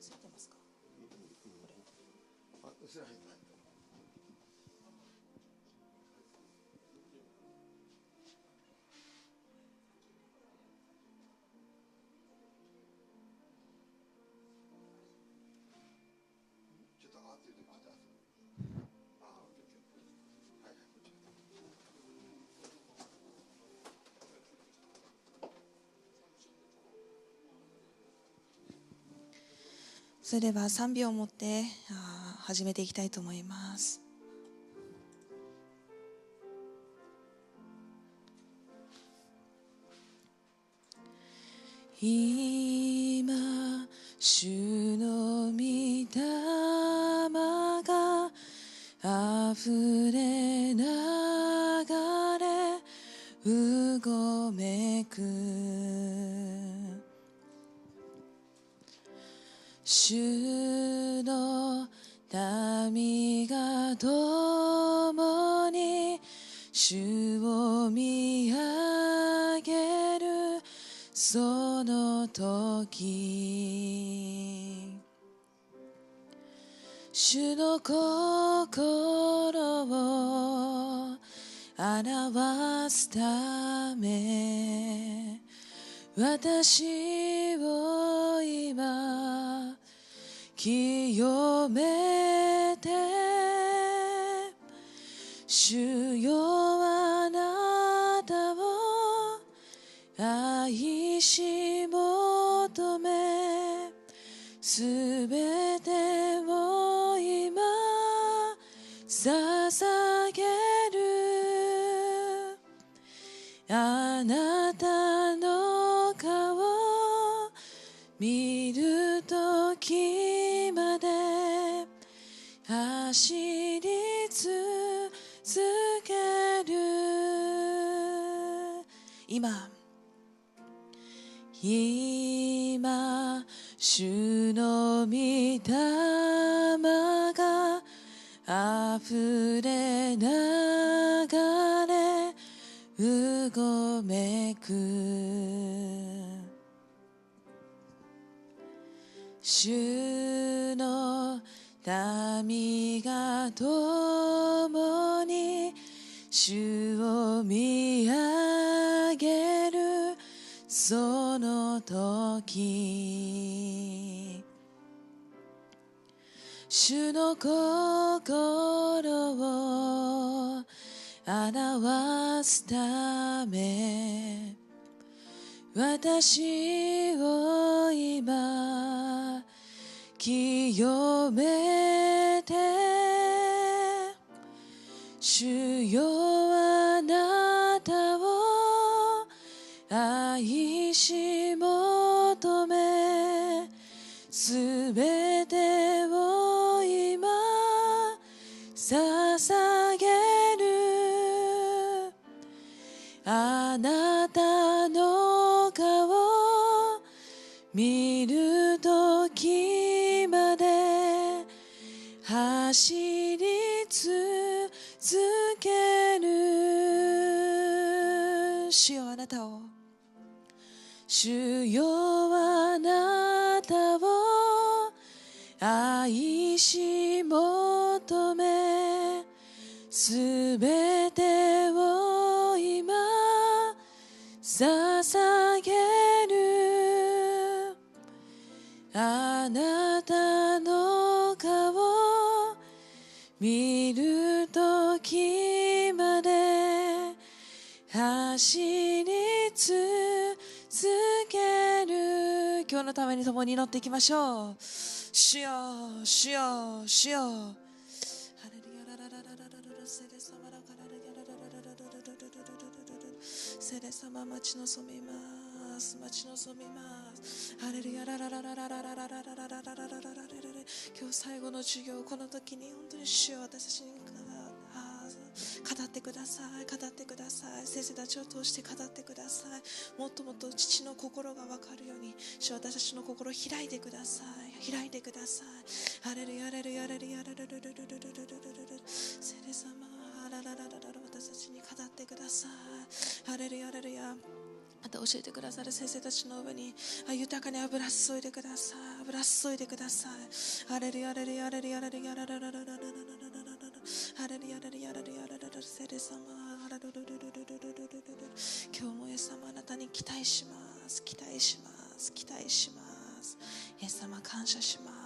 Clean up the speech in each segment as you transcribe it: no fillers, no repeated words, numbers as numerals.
ついてますか？あ、それ入った。ちょっとあって言うとちょっとあ、オッケーオッケー。はいはい、こっち。それでは賛美を持って始めていきたいと思います。今主の御霊が溢れ流れうごめく、主の民が共に主を見上げるその時、主の心を表すため私を今清めて、主よあなたを愛し求め、すべてを今捧げる。あなたの顔見るときまで走り続ける。今主の御霊が溢れ流れうごめく、主の民が共に主を見上げるその時、主の心を表すため私を今清めて、主よあなたを愛し求め、すべてを今捧げる。あなたの顔見るときまで走り続ける。主よあなたを、主よあなたを愛し求め、すべてを今捧げる。あなたの顔見るときまで走り続ける。今日のために共に祈っていきましょう。主よ主よ主よ、ハレルヤララララララララセレサマラカララヤララララララララセレサマ待ち望みます、待ち望みます。ハレルヤララララララララララララララララララ。今日最後の授業、この時に本当に主よ私たちに語ってください、語ってください。先生たちを通して語ってください。もっともっと父の心が分かるように主私たちの心を開いてください、開いてください。ハレルヤレルヤレルヤレルルルルルルルルルルル、聖霊様ララララララ、私たちに語ってください。ハレルヤレルヤまた教えてくださる先生たちの上に豊かに油注いでください。油注いでください。ハレルヤハレルヤハレルヤハレルヤハレルヤハレルヤハレルヤハレルヤハレルヤハレルヤ聖霊様、今日もイエス様あなたに期待します。期待します。期待します。イエス様感謝します。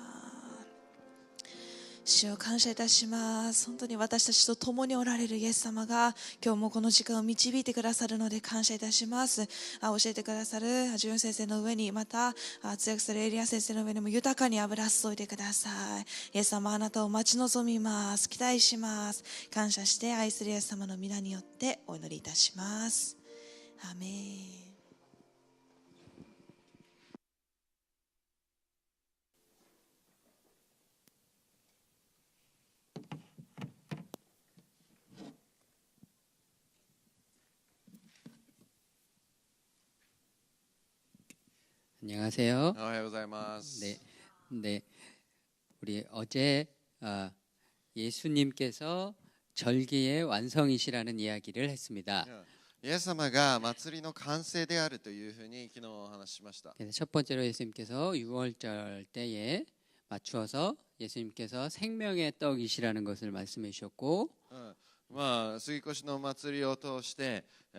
主を感謝いたします。本当に私たちと共におられるイエス様が今日もこの時間を導いてくださるので感謝いたします。教えてくださるジュン先生の上に、また通訳するエリア先生の上にも豊かに油注いでください。イエス様あなたを待ち望みます。期待します。感謝して愛するイエス様の皆によってお祈りいたします。アーメン。안녕하세요. おはようございます 네, 네, 우리 어제 예수님께서 절기의 완성이시라는 이야기를 했습니다. イエス様が祭りの完成であるというふうに昨日お話ししました。 그래서 첫 번째로 예수님께서 6월절 때에 맞추어서 예수님께서 생명의 떡이시라는 것을 말씀해 주셨고, まあ杉越の祭りを通して、イ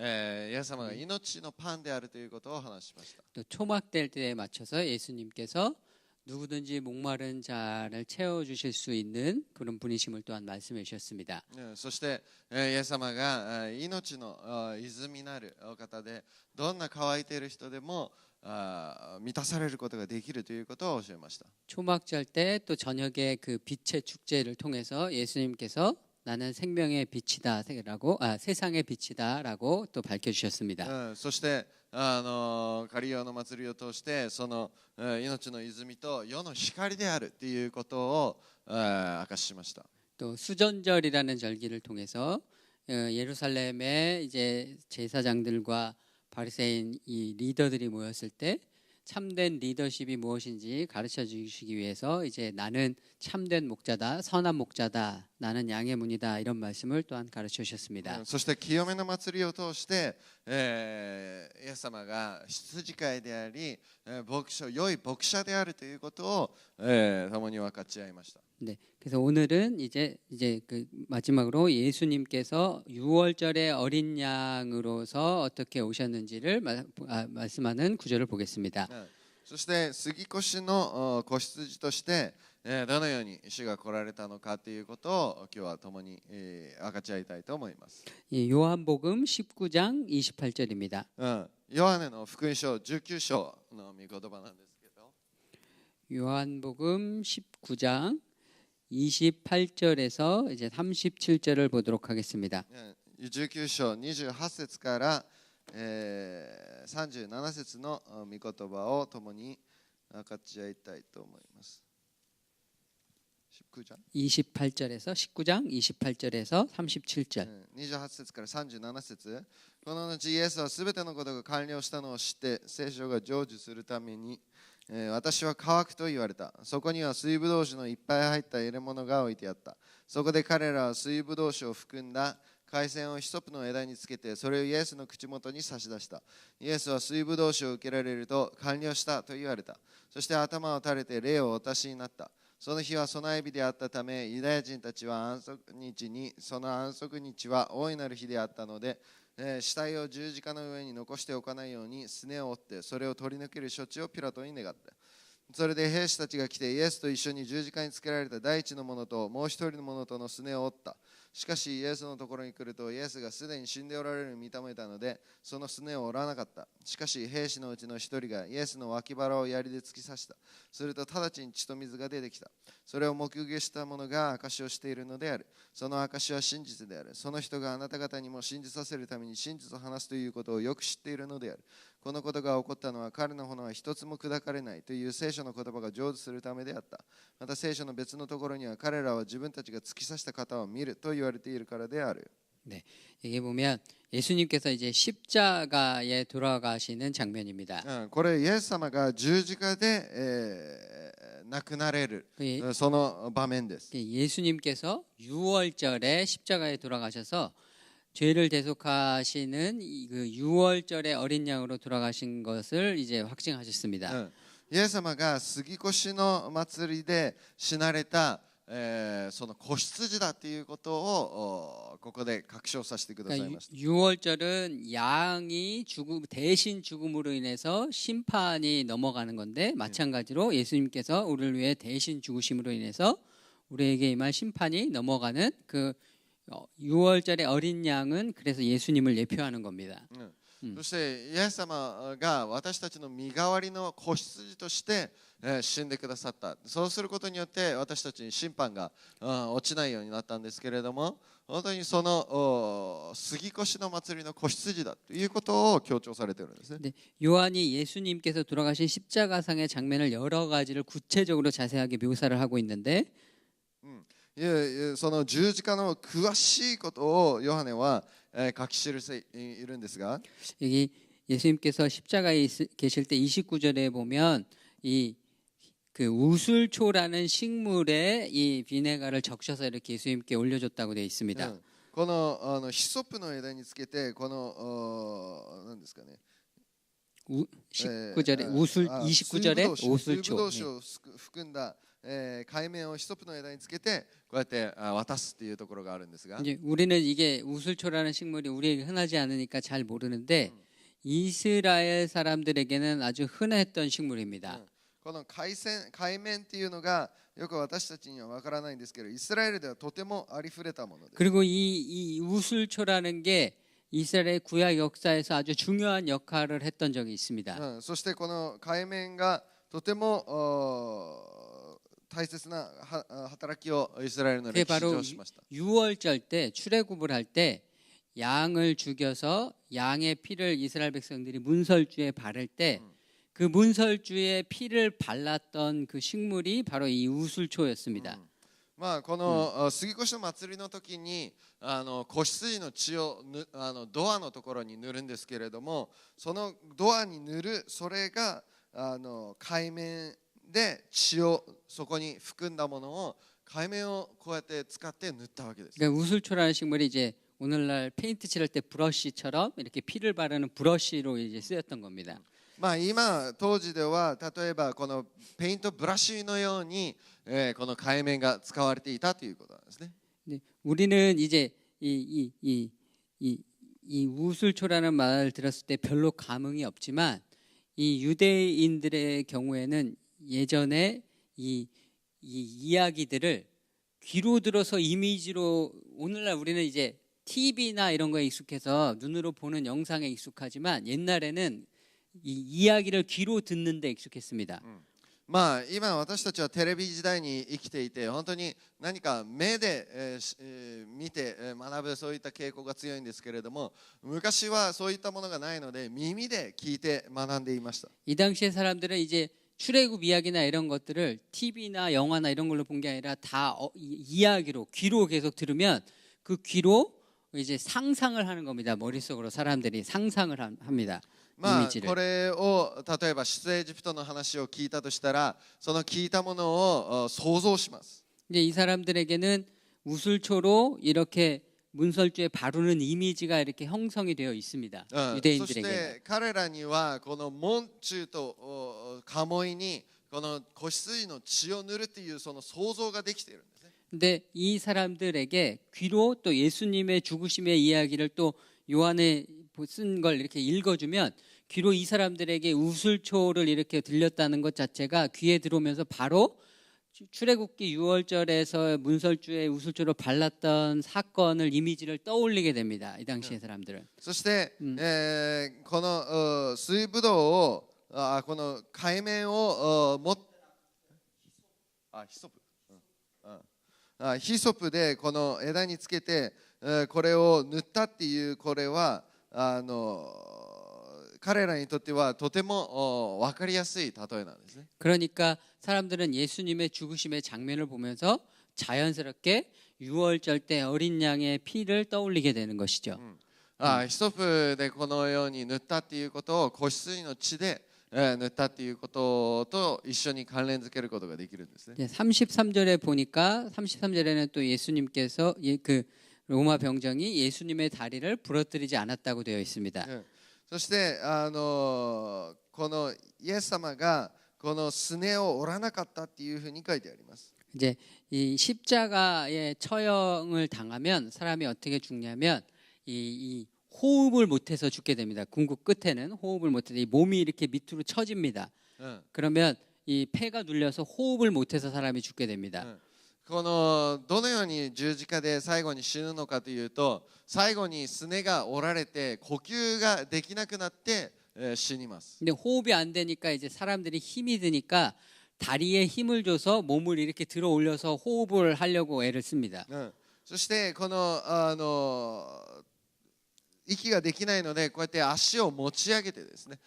エス様が命のパンであるということを話しました。 또 초막될 때에 맞춰서 예수님께서 누구든지 목마른 자를 채워주실 수 있는 그런 분이심을 또한 말씀해 주셨습니다. そして、イエス様が命の泉なるお方で、どんな乾いている人でも満たされることができるということを教えました。 초막절 때 또 저녁에 그 빛의 축제를 통해서 예수님께서 나는 생명의 빛이다라고 세상의 빛이다라고 또 밝혀주셨습니다. そしてカリオの祭りを通してその命の泉と世の光であるということを明かししました。 또 수전절이라는 절기를 통해서 예루살렘에 이제 제사장들과 바리새인 이 리더들이 모였을 때 참된 리더십이 무엇인지 가르쳐 주시기 위해서 이제 나는 참된 목자다, 선한 목자다, 나는 양의 문이다 이런 말씀을 또한 가르쳐 주셨습니다. そして清めの祭りを通して、イエス様が羊飼いであり、良い牧者であるということを、共に分かち合いました。 네, 그래서 오늘은 이제 그 마지막으로 예수님께서 6월절의 어린 양으로서 어떻게 오셨는지를 말씀하는 구절을 보겠습니다. そして杉越の子羊として、どのように主が来られたのかということを今日は共に分かち合いたいと思います。 요한복음 19장 28절입니다. ヨハネの福音書19章の御言葉なんですけど、 요한복음 19장 28절에서 이제 37절을 보도록 하겠습니다. 19章28節から37節の御言葉を共に分かち合いたいと思います。 28절에서 19장 28절에서 37절. 28節から37節、この後イエスはすべてのことが完了したのを知って聖書が成就するために、私は乾くと言われた。そこには水ぶどう酒のいっぱい入った入れ物が置いてあった。そこで彼らは水ぶどう酒を含んだ海鮮をヒソプの枝につけてそれをイエスの口元に差し出した。イエスは水ぶどう酒を受けられると完了したと言われた。そして頭を垂れて霊をお達しになった。その日は備え日であったためユダヤ人たちは安息日にその安息日は大いなる日であったので、死体を十字架の上に残しておかないようにすねを折ってそれを取り抜ける処置をピラトに願った。それで兵士たちが来てイエスと一緒に十字架につけられた第一の者ともう一人の者とのすねを折った。しかしイエスのところに来るとイエスがすでに死んでおられる見ためたのでそのすねを折らなかった。しかし兵士のうちの一人がイエスの脇腹を槍で突き刺した。すると直ちに血と水が出てきた。それを目撃した者が証しをしているのである。その証は真実である。その人があなた方にも信じさせるために真実を話すということをよく知っているのである。このことが起こったのは彼の炎は一つも砕かれないという聖書の言葉が成就するためであった。また聖書の別のところには彼らは自分たちが突き刺した方を見ると言われているからである。 네, 여기 보면 예수님께서 이제 십자가에 돌아가시는 장면입니다. これイエス様が十字架で、亡くなれるその場面です。 예수님께서 6월절에 십자가에 돌아가셔서 죄를 대속하시는 그 유월절의 어린 양으로 돌아가신 것을 이제 확증하셨습니다. イエス様が杉越の祭りで死なれた、その子羊だということをここで確証させてくださいました。 유월절은 양이 대신 죽음으로 인해서 심판이 넘어가는 건데 마찬가지로 예수님께서 우리를 위해 대신 죽으심으로 인해서 우리에게 임할 심판이 넘어가는 그 유월절의 어린 양은 그래서 예수님을 예표하는 겁니다. そしてイエス様が私たちの身代わりの子羊として、死んでくださった。そうすることによって私たちに審判が、落ちないようになったんですけれども、本当にその杉越の祭りの子羊だということを強調されているんですね。 네, 요한이 예수님께서 돌아가신 십자가상의 장면을 여러 가지를 구체적으로 자세하게 묘사를 하고 있는데 その十字架の詳しいことをヨハネは書き記しているんですが 여기 예수님께서 십자가에 계실 때 29절에 보면 이 그 우슬초라는 식물에 이 비네가를 적셔서 이렇게 예수님께 올려줬다고 되어 있습니다. このヒソップの枝につけてこの何ですかね 19절에 우슬 29절에 우슬초. 水ぶどう酒を含んだ海面をヒソップの枝につけてこうやって渡すっていうところがあるんですが 이제 우리는 이게 우슬초라는 식물이 우리에게 흔하지 않으니까 잘 모르는데 이스라엘 사람들에게는 아주 흔했던 식물입니다. この海面っていうのがよく私たちにはわからないんですけどイスラエルではとてもありふれたものです。 그리고 이 우슬초라는 게 이스라엘 구약 역사에서 아주 중요한 역할을 했던 적이 있습니다. そしてこの海面がとても大切な働きをイスラエルの 그게 歴史 바로 上しました。 유월절 때 출애굽을 할 때 양을 죽여서 양의 피를 이스라엘 백성들이 문설주에 바를 때 그 문설주에 피를 발랐던 그 식물이 바로 이 우슬초였습니다. まあこの杉越の祭りの時に子羊の血をドアのところに塗るんですけれども、そのドアに塗るそれが海面で血をそこに含んだものを海面をこうやって使って塗ったわけです。 그러니까 우슬초라는 식물이 이제 오늘날 페인트 칠할 때 브러쉬처럼 이렇게 피를 바르는 브러쉬로 이제 쓰였던 겁니다. まあ今当時では例えばこのペイントブラシのように、この海面が使われていたということなんですね。 네, 우리는 이제 이 우슬초라는 말을 들었을 때 별로 감흥이 없지만 이 유대인들의 경우에는 예전에 이 이야기들을 귀로 들어서 이미지로 오늘날 우리는 이제 TV나 이런 거에 익숙해서 눈으로 보는 영상에 익숙하지만 옛날에는 이 이야기를 귀로 듣는 데 익숙했습니다. まあ今私たちはテレビ時代に生きていて本当に何か目で、見て学ぶそういった傾向が強いんですけれども昔はそういったものがないので耳で聞いて学んでいました。 이 당시의 사람들은 이제 출애굽 이야기나 이런 것들을 TV나 영화나 이런 걸로 본 게 아니라 다 이야기로 귀로 계속 들으면 그 귀로 이제 상상을 하는 겁니다. 머릿속으로 사람들이 상상을 합니다. まあこれを例えば出エジプトの話を聞いたとしたらその聞いたものを想像します。 이제 이 사람들에게는 우슬초로 이렇게 문설주에 바르는 이미지가 이렇게 형성이 되어 있습니다. そし 유대인들에게. て彼らにはこの門中と鴨居にこの子羊の血を塗るというその想像ができているんですね。 근데 이 사람들에게 귀로 또 예수님의 죽으심의 이야기를 또 요한에 쓴 걸 이렇게 읽어주면 귀로 이 사람들에게 우슬초를 이렇게 들렸다는 것 자체가 귀에 들어오면서 바로 출애굽기 유월절에서 문설주에 우슬초로 발랐던 사건을 이미지를 떠올리게 됩니다. 이 당시의 사람들은. そして、この水ぶどうをこの海面をヒソプでこの枝につけてこれを塗ったっていうこれは彼らにとってはとても分かりやすい例えなんですね。 그러니까 사람들은 예수님의 죽으심의 장면을 보면서 자연스럽게 유월절 때 어린 양의 피를 떠올리게 되는 것이죠. ヒソプでこのように塗ったっていうことを子羊の血で塗ったっていうことと一緒に関連づけることができるんですね。 33절에 보니까 33절에는 또 예수님께서 그 로마 병정이 예수님의 다리를 부러뜨리지 않았다고 되어 있습니다. そしてこのイエス様がこのすねを折らなかったっていうふうに書いてあります。 이제 이 십자가의 처형을 당하면 사람이 어떻게 죽냐면 이 호흡을 못해서 죽게 됩니다. 궁극 끝에는 호흡을 못해서 이 몸이 이렇게 밑으로 처집니다. 그러면 이 폐가 눌려서 호흡을 못해서 사람이 죽게 됩니다. このどのように十字架で最後に死ぬのかというと、最後にすねが折られて呼吸ができなくなって死にます。 근데 호흡이 안 되니까 이제 사람들이 힘이 드니까 다리에 힘을 줘서 몸을 이렇게 들어 올려서 호흡을 하려고 애를 씁니다. そしてこの息ができないのでこうやって足を持ち上げてですね、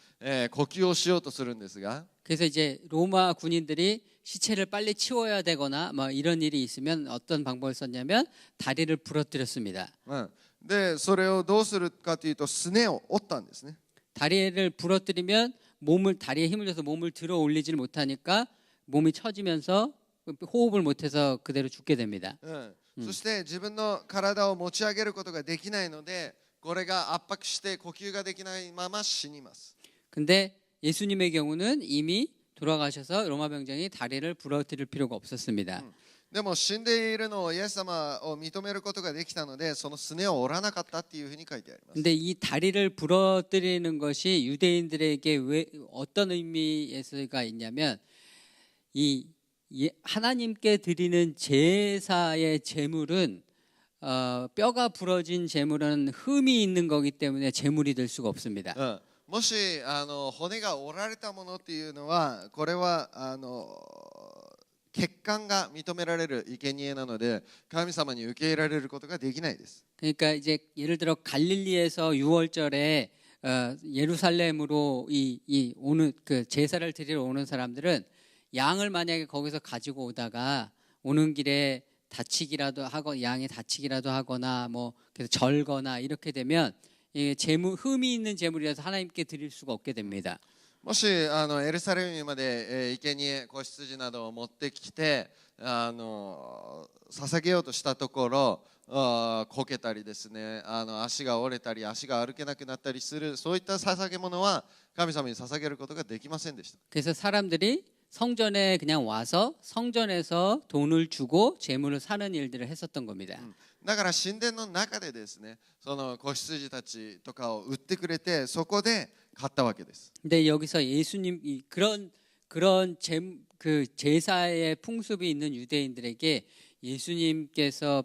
呼吸をしようとするんですが、 그래서 이제 로마 군인들이 시체를 빨리 치워야 되거나 뭐 이런 일이 있으면 어떤 방법을 썼냐면 다리를 부러뜨렸습니다. でそれをどうするかというとすねを折ったんですね。 다리를 부러뜨리면 다리에 힘을 줘서 몸을 들어 올리질 못하니까 몸이 처지면서 호흡을 못해서 그대로 죽게 됩니다. そして自分の体を持ち上げることができないので、これが圧迫して呼吸ができないまま死にます。 근데 예수님의 경우는 이미 돌아가셔서 로마 병정이 다리를 부러뜨릴 필요가 없었습니다. でも死んでいるのをイエス様を認めることができたので、そのすねを折らなかったっていうふうに書いてあります。 근데 이 다리를 부러뜨리는 것이 유대인들에게 왜 어떤 의미가 있냐면 하나님께 드리는 제사의 제물은 뼈가 부러진 제물은 흠이 있는 거기 때문에 제물이 될 수가 없습니다. もし骨が折られたものっていうのは、これは血管が認められる生贄なので、神様に受け入れられることができないです。 그러니까 이제 예를 들어 갈릴리에서 유월절에 예루살렘으로 오는 그 제사를 드리러 오는 사람들은 양을 만약에 거기서 가지고 오다가 오는 길에 양이 다치기라도 하거나 뭐 그래서 절거나 이렇게 되면 흠이 있는 제물이라서 하나님께 드릴 수가 없게 됩니다. もしエルサレムまで生贄子羊などを持ってきて捧げようとしたところ、こけたりですね、足が折れたり足が歩けなくなったりする、そういった捧げ物は神様に捧げることができませんでした。 그래서 사람들이 성전에 그냥 와서 성전에서 돈을 주고 제물을 사는 일들을 했었던 겁니다. だから神殿の中でですね、その子羊たちとかを売ってくれて、そこで買ったわけです。 근데 여기서 예수님 그런 제사의 풍습이 있는 유대인들에게 예수님께서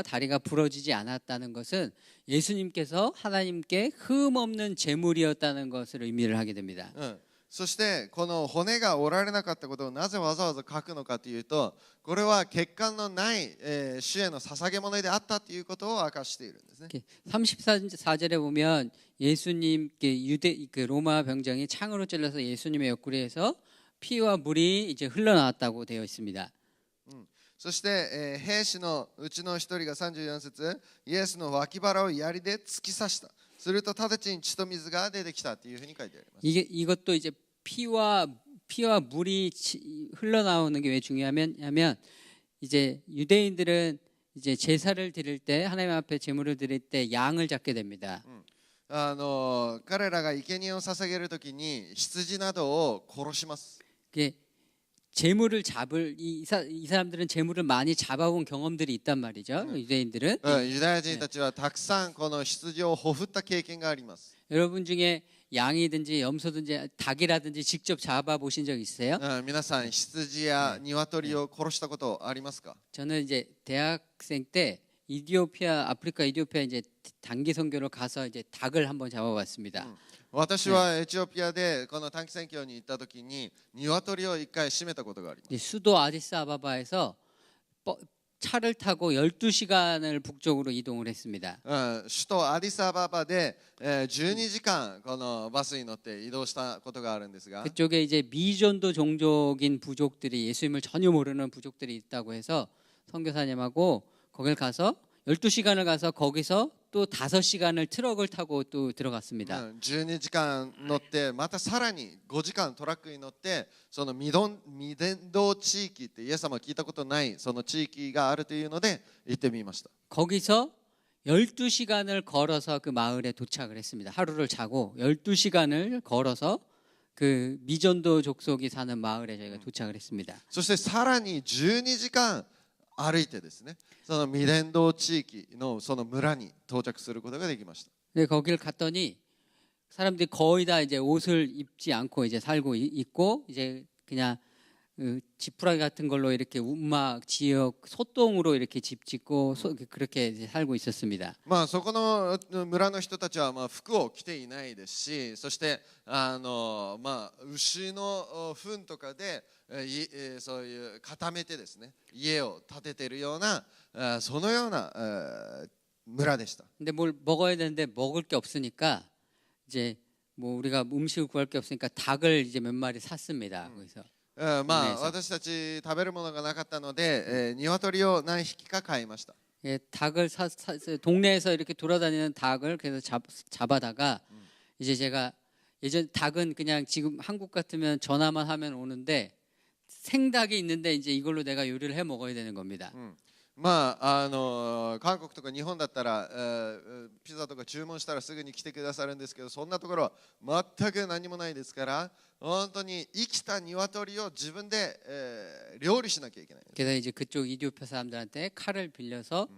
다리가 부러지지 않았다는 것은 예수님께서 하나님께 흠 없는 제물이었다는 것을 의미를 하게 됩니다. そしてこの骨が折られなかったことをなぜわざわざ書くのかというと、これは血管のない、主への捧げ物であったということを明かしているんですね。 34절에 보면 예수님 그 로마 병정이 창으로 찔러서 예수님의 옆구리에서 피와 물이 이제 흘러나왔다고 되어 있습니다. そして、兵士のうちの一人が34節、イエスの脇腹を槍で突き刺した。すると直ちに血と水が出てきたというふうに書いてあります。 이것도 이제 피와 물이 흘러나오는 게 왜 중요하냐면 이제 유대인들은 이제 제사를 드릴 때 하나님 앞에 제물을 드릴 때 양을 잡게 됩니다. 彼らが生贄を捧げるときに羊などを殺します。 제물을 이 사람들은 제물을 많이 잡아온 경험들이 있단 말이죠. 유대인들은. ユダヤ人たちはたくさんこの羊をほふった経験があります。 여러분 중에 양이든지 염소든지 닭이라든지 직접 잡아 보신 적 있어요? 皆さん羊や鶏を殺したことありますか？ 저는 이제 대학생 때 아프리카 이디오피아 이제 단기 선교를 가서 이제 닭을 한번 잡아봤습니다. 私はエチオピアでこの短期宣教に行った時に鶏を一回締めたことがあります。 수도 아디스아바바에서 차를 타고 12시간을 북쪽으로 이동을 했습니다. 首都アディスアババで12時間このバスに乗って移動したことがあるんですが、 그쪽에 이제 미전도 종족인 부족들이 예수님을 전혀 모르는 부족들이 있다고 해서 선교사님하고 거길 가서 12시간을 가서 거기서 또 5시간을 트럭을 타고 또 들어갔습니다. 12時間乗ってまたさらに5時間トラックに乗ってその未伝道地域ってイエス様が聞いたことないその地域があるというので行ってみました。 거기서 12시간을 걸어서 그 마을에 도착을 했습니다. 하루를 자고 12시간을 걸어서 그 미전도 족속이 사는 마을에 저희가 도착을 했습니다. そしてさらに12時間歩いてですねその未伝道地域のその村に到着することができました。 근데 거기를 갔더니 사람들이 거의 다 이제 옷을 입지 않고 이제 살고 있고 이제 그냥 지푸라기 같은 걸로 이렇게 움막 지역 소똥으로 이렇게 집 짓고 그렇게 이제 살고 있었습니다. まあそこの村の人たちはまあ服を着ていないですし、そしてまあ牛の糞とかでそういう固めてですね家を建てているようなそのような村でした。 근데 뭘 먹어야 되는데 먹을 게 없으니까 이제 뭐 우리가 음식을 구할 게 없으니까 닭을 이제 몇 마리 샀습니다. 거기서. まあ私たち食べるものがなかったので鶏を何匹か買いました。 예, 닭을 동네에서 이렇게 돌아다니는 닭을 그래서 잡아다가 이제 제가 예전 닭은 그냥 지금 한국 같으면 전화만 하면 오는데 생닭이 있는데 이제 이걸로 내가 요리를 해 먹어야 되는 겁니다. まあ韓国とか日本だったらピザとか注文したらすぐに来てくださるんですけど、そんなところは全く何もないですから、本当に生きた鶏を自分で料理しなきゃいけない。 그래서 이제 그쪽 이디오피아 사람들한테 칼을 빌려서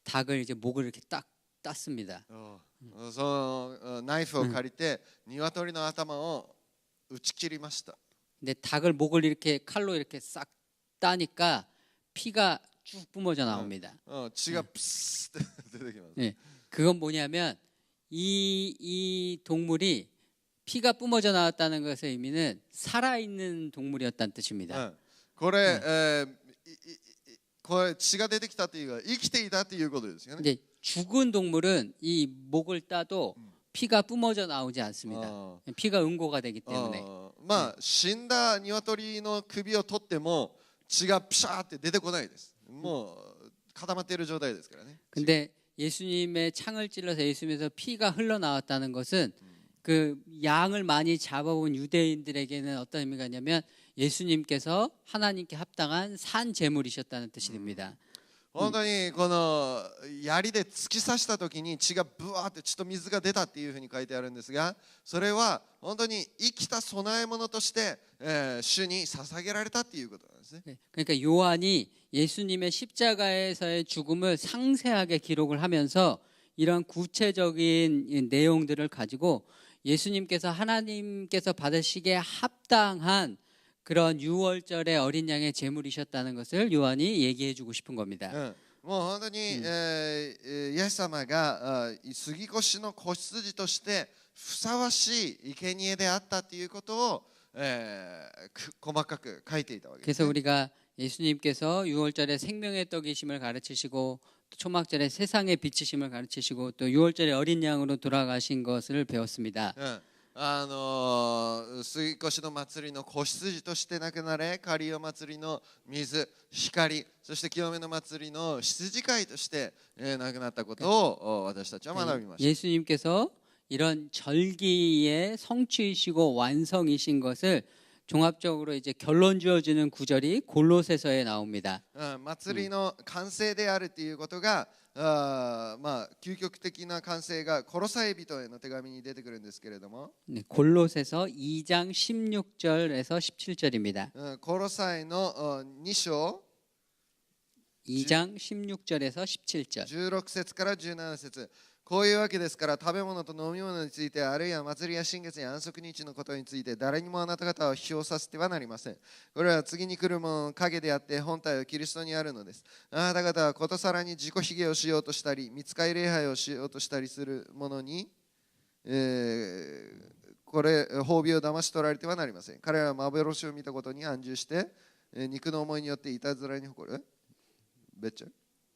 닭을 이제 목을 이렇게 딱 땄습니다. そのナイフを借りて鶏の頭を打ち切りました。 근데 닭을 목을 이렇게 칼로 이렇게 싹 따니까 피가 쭉 뿜어져 나옵니다. 血がプスって出てきます。 네, 그건 뭐냐면 이 동물이 피가 뿜어져 나왔다는 것의 의미는 살아있는 동물이었다는 뜻입니다. これこれ血が出てきたというか生きていたということですよね。 근데 죽은 동물은 이 목을 따도 피가 뿜어져 나오지 않습니다. 피가 응고가 되기 때문에. まあ死んだ鶏の首を取っても血がプシャーって出てこないです。もう固まっている状態ですからね。 근데 예수님의 창을 찔러서 예수님에서 피가 흘러나왔다는 것은 그 양을 많이 잡아온 유대인들에게는 어떤 의미가 있냐면 예수님께서 하나님께 합당한 산 제물이셨다는 뜻이 됩니다. 本当にこの槍で突き刺した時に血がブワーって血と水が出たっていうふうに書いてあるんですが、それは本当に生きた供え物として主に捧げられたっていうことなんですね。 그러니까 요한이 예수님의 십자가에서의 죽음을 상세하게 기록을 하면서 이런 구체적인 내용들을 가지고 예수님께서 하나님께서 받으시기에 합당한 그런 유월절의 어린 양의 제물이셨다는 것을 요한이 얘기해 주고 싶은 겁니다. もう本当にイエス様が杉越の子羊としてふさわしい生贄であったということを細かく書いていたわけです。 그래서 우리가 예수님께서 유월절에 생명의 떡이심을 가르치시고 초막절에 세상의 빛이심을 가르치시고 또 유월절에 어린 양으로 돌아가신 것을 배웠습니다. 杉越の祭りの子羊として亡くなれ、カリオ祭りの水、光、そして清めの祭りの羊飼いとして亡くなったことを私たちは学びました。 예수님께서 이런 절기의 성취이시고 완성이신 것을 종합적으로 이제 결론 지어주는 구절이 골로새서에 나옵니다. 祭りの完成であるということがまあ究極的な完成がコロサイ人への手紙に出てくるんですけれども、 네, 골로새서 2장 16절에서 17절입니다. コロサイの2章 2장 16절에서 17절. 16節から17節、こういうわけですから食べ物と飲み物についてあるいは祭りや新月や安息日のことについて誰にもあなた方を批評させてはなりません。これは次に来るものの影であって本体はキリストにあるのです。あなた方はことさらに自己卑下をしようとしたり御使い礼拝をしようとしたりするものに、これ褒美を騙し取られてはなりません。彼らは幻を見たことに安住して、肉の思いによっていたずらに誇る。べっちゃ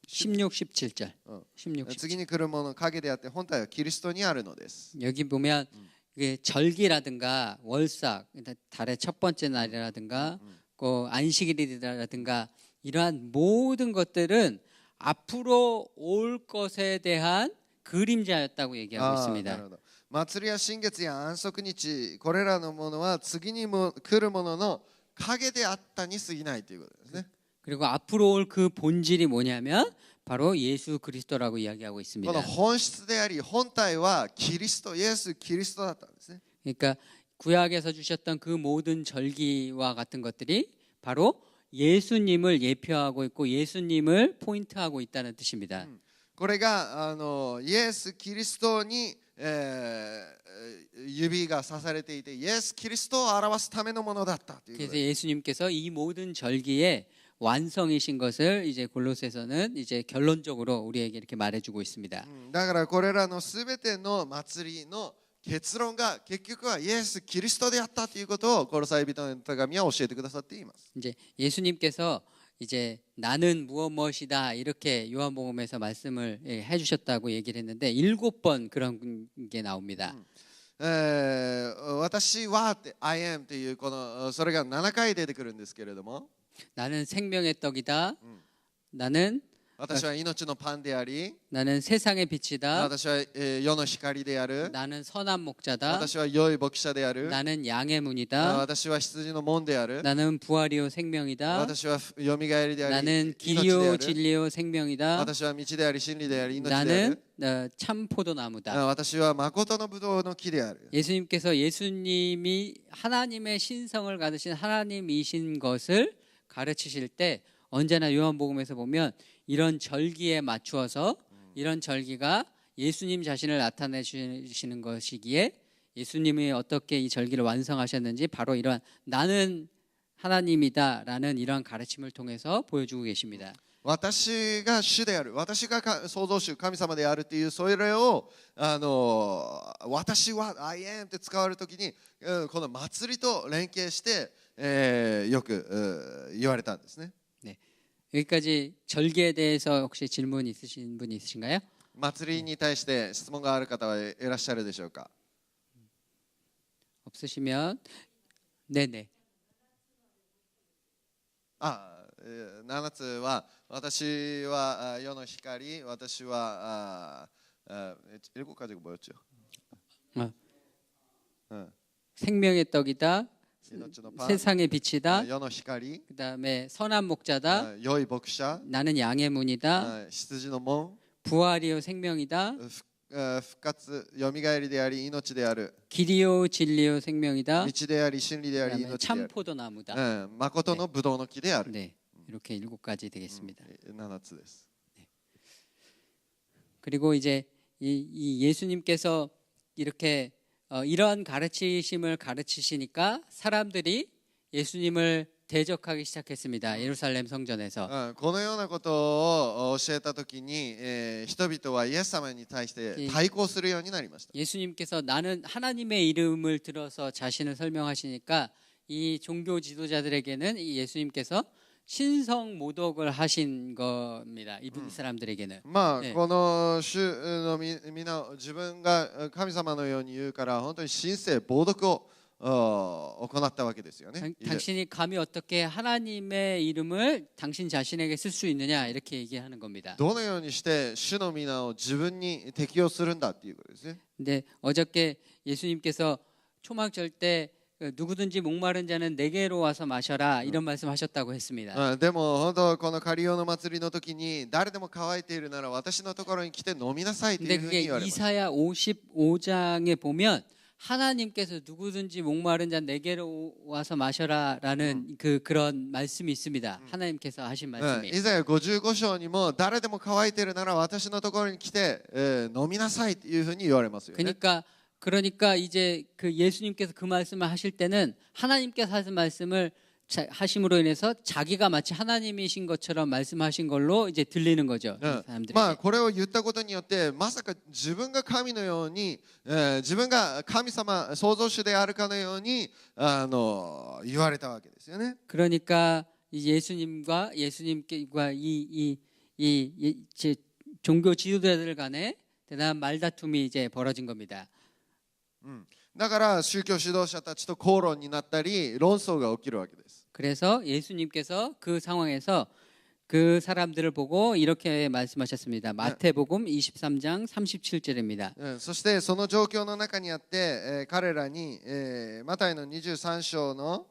16, 17절. 16, 17절. 次に来るものの影であって本体はキリストにあるのです。 여기 보면 이게 절기라든가 월삭, 달의 첫 번째 날이라든가 그 안식일이라든가 이러한 모든 것들은 앞으로 올 것에 대한 그림자였다고 あ 얘기하고 ーな 있습니다. るほど。祭りや新月や安息日、これらのものは次にも来るものの影であったに過ぎないということですね。 그리고 앞으로 올 그 본질이 뭐냐면 바로 예수 그리스도라고 이야기하고 この 있습니다. 本質であり本体はキリスト、イエス・キリストだったんですね。 그러니까 구약에서 주셨던 그 모든 절기와 같은 것들이 바로 예수님을 예표하고 있고 예수님을 포인트하고 있다는 뜻입니다. これがイエス・キリストに、指が刺されていてイエス・キリストを表すためのものだったということ 그래서 です。 예수님께서 이 모든 절기의 완성이신 것을 이제 골로새서는 이제 결론적으로 우리에게 이렇게 말해주고 있습니다. だからこれらのすべての祭りの結論が結局はイエス・キリストであったということをコロサイ人の手紙は教えてくださっています。 이제 예수님께서 이제 나는 무엇이다 이렇게 요한복음에서 말씀을 해주셨다고 얘기를 했는데 7번 그런 게 나옵니다. 私はって I am というこのそれが7回出てくるんですけれども 나는 생명의 떡이다. 나는 私は命のパンであり 나는 세상의 빛이다. 私は世の光である 나는 선한 목자다. 私は良い牧者である 나는 양의 문이다. 私は羊の門である 나는 부활이요 생명이다. 私はよみがえりであり 나는 命で 길이요 ある 진리요 생명이다. 私は道であり真理であり命であ 나는 る 참 포도나무다. 私は誠のブドウの木である 예수님께서 예수님이 하나님의 신성을 가지신 하나님이신 것을 가르치실 때 언제나 요한복음에서 보면 이런 절기에 맞추어서 이런 절기가 예수님 자신을 나타내 주시는 것이기에 예수님이 어떻게 이 절기를 완성하셨는지 바로 이러한 나는 하나님이다라는 이러한 가르침을 통해서 보여주고 계십니다. 私が主である私が創造主神様であるというそれを私は I am って使われるときにこの祭りと連携して、よく言われたんですね。 네. 여기까지 절기에 대해서 혹시 질문 있으신 분 있으신가요? 祭りに対して質問がある方はいらっしゃるでしょうか。 없으시면 네네. 7つは私は世の光私は일곱가지가 뭐였죠? 생명의 떡이다. 세상의 빛이다. 世の光 그다음에 선한 목자다. 良い牧者 나는 양의 문이다. 羊の門 부활이요 생명이다. 復活よみがえりであり命である 길이요 진리요 생명이다. 道であり真理であり 그다음에 命であ 참 る 포도나무다. 誠のブドウの木である 네. 이렇게 7가지 되겠습니다. 7つです。 그리고 이제 이 예수님께서 이렇게 이러한 가르치심을 가르치시니까 사람들이 예수님을 대적하기 시작했습니다. 예루살렘 성전에서. このようなことを教えたときに、人々はイエス様に対して対抗するようになりました。 예수님께서 나는 하나님의 이름을 들어서 자신을 설명하시니까 이 종교 지도자들에게는 이 예수님께서 신성 모독을 하신 겁니다. 이 사람들에게는. まあ、 네. この主の皆自分が神様のように言うから本当に神聖暴読を行ったわけですよね。 당신이 감히 어떻게 하나님의 이름을 당신 자신에게 쓸 수 있느냐 이렇게 얘기하는 겁니다. どのようにして主の皆を自分に適用するんだっていうことですね。 근데 어저께 예수님께서 초막절 때 누구든지 목마른 자는 내게로 와서 마셔라 이런 말씀하셨다고 했습니다. でも本当このカリオの祭りの時に誰でも乾いているなら私のところに来て飲みなさいとい 근데 うふうに 그게 言われます。 이사야 55장에 보면 하나님께서 누구든지 목마른 자 내게로 와서 마셔라라는 그런 말씀이 있습니다. 하나님께서 하신 말씀이. イザヤ55章にも誰でも乾いているなら私のところに来て、飲みなさいというふうに言われますよね。 그러니까 이제 그 예수님께서 그 말씀을 하실 때는 하나님께서 하신 말씀을 하심으로 인해서 자기가 마치 하나님이신 것처럼 말씀하신 걸로 이제 들리는 거죠. 사람들에게. まあこれを言ったことによってまさか自分が神のように、自分が神様創造主であるかのように言われたわけですよね。 그러니까 예수님과 이 종교 지도자들 간에 대단한 말다툼이 이제 벌어진 겁니다. だから宗教指導者たちと口論になったり論争が起きるわけです。 그래서 예수님께서 그 상황에서 그 사람들을 보고 이렇게 말씀하셨습니다. 마태복음 23장 37절입니다. そしてその状況の中にあって、彼らに、マタイの23章の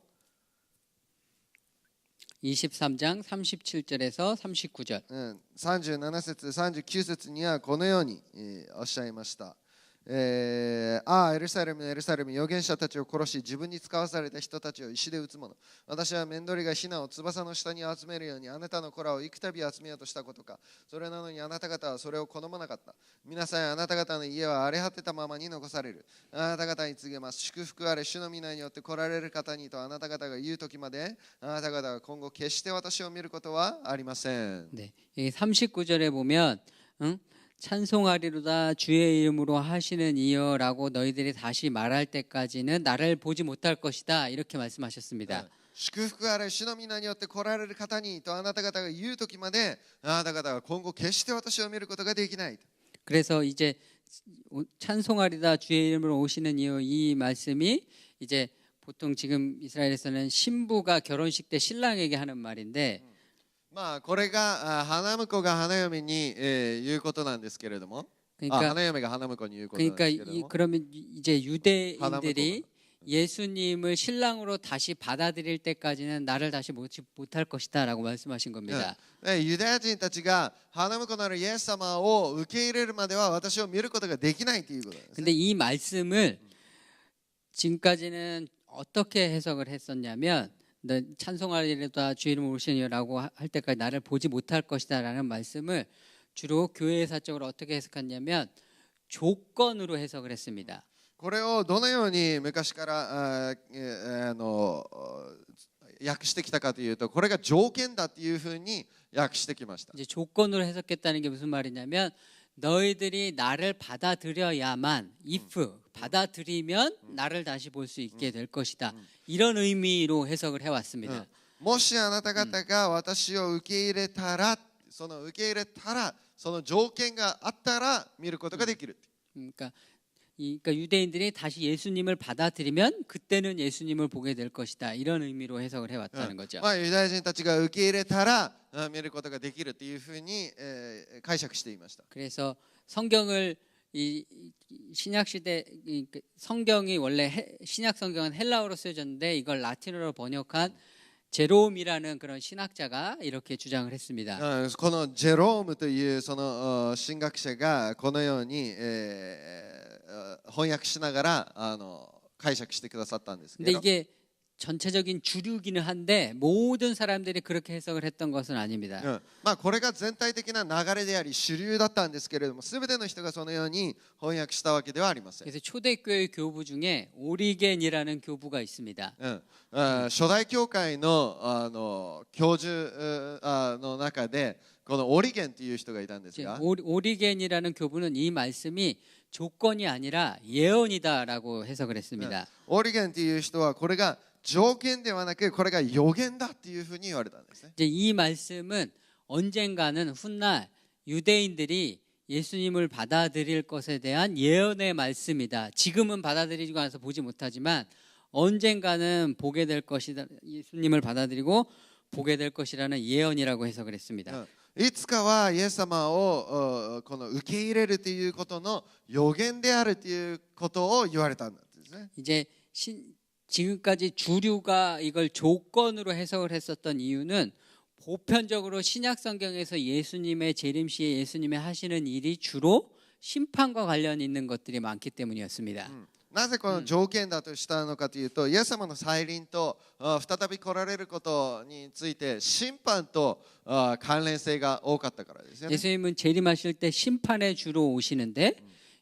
23장 37절에서 39절. 37節39節にはこのように、おっしゃいました。エルサレムエルサレム預言者たちを殺し自分に使わされた人たちを石で撃つ者、私は面取りがヒナを翼の下に集めるようにあなたの子らを幾度集めようとしたことか。それなのにあなた方はそれを好まなかった。皆さんあなた方の家は荒れ果てたままに残される。あなた方に告げます。祝福あれ主の皆によって来られる方にとあなた方が言う時まであなた方は今後決して私を見ることはありません。 네. 39절에 보면 찬송하리로다 주의 이름으로 하시는 이여라고 너희들이 다시 말할 때까지는 나를 보지 못할 것이다 이렇게 말씀하셨습니다. 祝福あれ主の皆によって来られる方にとあなた方が言う時まであなた方は今後決して私を見ることができない。 그래서 이제 찬송하리다 주의 이름으로 오시는 이여 이 말씀이 이제 보통 지금 이스라엘에서는 신부가 결혼식 때 신랑에게 하는 말인데 まあこれが花婿が花嫁に言うことなんですけれども、 그러니까 花嫁が花婿に言うことなんで 그러니까 すけれども、 그러면 이제 유대인들이 예수님을 신랑으로 다시 받아들일 때까지는 나를 다시 못할 것이다라고 말씀하신 겁니다. ユダヤ人たちが花婿なるイエス様を受け入れるまでは私を見ることができないということですね。 근데 이 말씀을 지금까지는 어떻게 해석을 했었냐면 너 찬송하리로다 주의 이름으로 오시니라고 할 때까지 나를 보지 못할 것이다라는 말씀을 주로 교회 사적으로 어떻게 해석했냐면 조건으로 해석을 했습니다. これをどのように昔から訳してきたかというと、これが条件だというふうに訳してきました。 이제 조건으로 해석했다는 게 무슨 말이냐면 너희들이 나를 받아들여야만 if 받아들이면 나를 다시 볼 수 있게 될 것이다. 이런 의미로 해석을 해왔습니다. もしあなた方が私を受け入れたら、その受け入れたら、その条件があったら見ることができる。 그러니까 유대인들이 다시 예수님을 받아들이면 그때는 예수님을 보게 될 것이다. 이런 의미로 해석을 해왔다는 거죠. まあユダヤ人たちが受け入れたら見ることができるというふうに解釈していました。 그래서 성경을 이 신약 시대 성경이 원래 신약 성경은 헬라어로 쓰여졌는데 이걸 라틴어로 번역한 제롬이라는 그런 신학자가 이렇게 주장을 했습니다. このジェロームというその神学者がこのように翻訳しながら解釈してくださったんですけ 근데 ど、 이게 전체적인 주류기는 한데 모든 사람들이 그렇게 해석을 했던 것은 아닙니다. まあこれが全体的な流れであり主流だったんですけれども、全ての人がそのように翻訳したわけではありません。 그래서 초대교회 교부 중에 오리겐이라는 교부가 있습니다. 初代教会の教授の中でこのオリゲンという人がいたんですが、 오리겐이라는 교부는 이 말씀이 조건이 아니라 예언이다라고 해석을 했습니다. オリゲンという人はこれが条件ではなくこれが予言だっていうふうに言われたんですね。 이제 이 말씀은 언젠가는 훗날 유대인들이 예수님을 받아들일 것에 대한 예언의 말씀이다. 지금은 받아들이지 않아서 보지 못하지만 언젠가는 보게 될 것이다. 예수님을 받아들이고 보게 될 것이라는 예언이라고 해석을 했습니다. いつかはイエス様をこの受け入れるということの予言であるということを言われたんですね。 이제 지금까지 주류가 이걸 조건으로 해석을 했었던 이유는 보편적으로 신약 성경에서 예수님의 재림 시에 예수님이 하시는 일이 주로 심판과 관련 있는 것들이 많기 때문이었습니다. なぜこの条件だとしたのかというと、イエス様の再臨と再び来られることについて審判と関連性が多かったからですよね。 예수님은 재림하실 때 심판의 주로 오시는데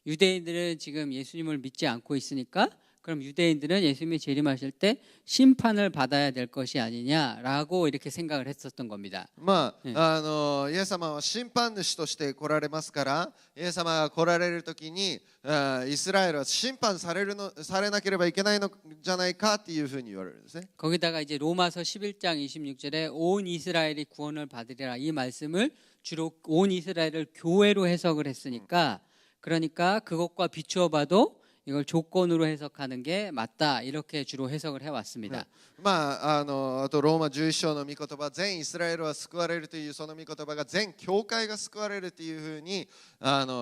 유대인들은 지금 예수님을 믿지 않고 있으니까 그럼 유대인들은 예수님이 재림하실 때 심판을 받아야 될 것이 아니냐라고 이렇게 생각을 했었던 겁니다. まあイエス様は審判主として来られますから、イエス様が来られるときにイスラエルは審判されなければいけないのじゃないかっていうふうに言われるんですね。 거기다가 이제 로마서 11장 26절에 온 이스라엘이 구원을 받으리라 이 말씀을 주로 온 이스라엘을 교회로 해석을 했으니까 그러니까 그것과 비추어 봐도 이걸 조건으로 해석하는 게 맞다 이렇게 주로 해석을 해왔습니다. あとローマ11章の御言葉、全イスラエルは救われるというその御言葉が全教会が救われるというふうに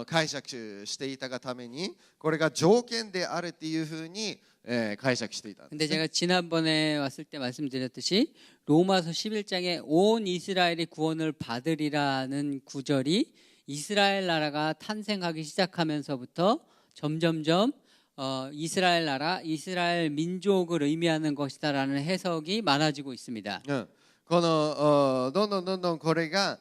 解釈していたがために、これが条件であるというふうに解釈していたん 근데 ですね。 제가 지난번에 왔을 때 말씀드렸듯이 로마서 11장에 온 이스라엘이 구원을 받으리라는 구절이 이스라엘 나라가 탄생하기 시작하면서부터 점점점 이스라엘 나라, 이스라엘 민족을 의미하는 것이다라는 해석이 많아지고 있습니다. このどんどんこれが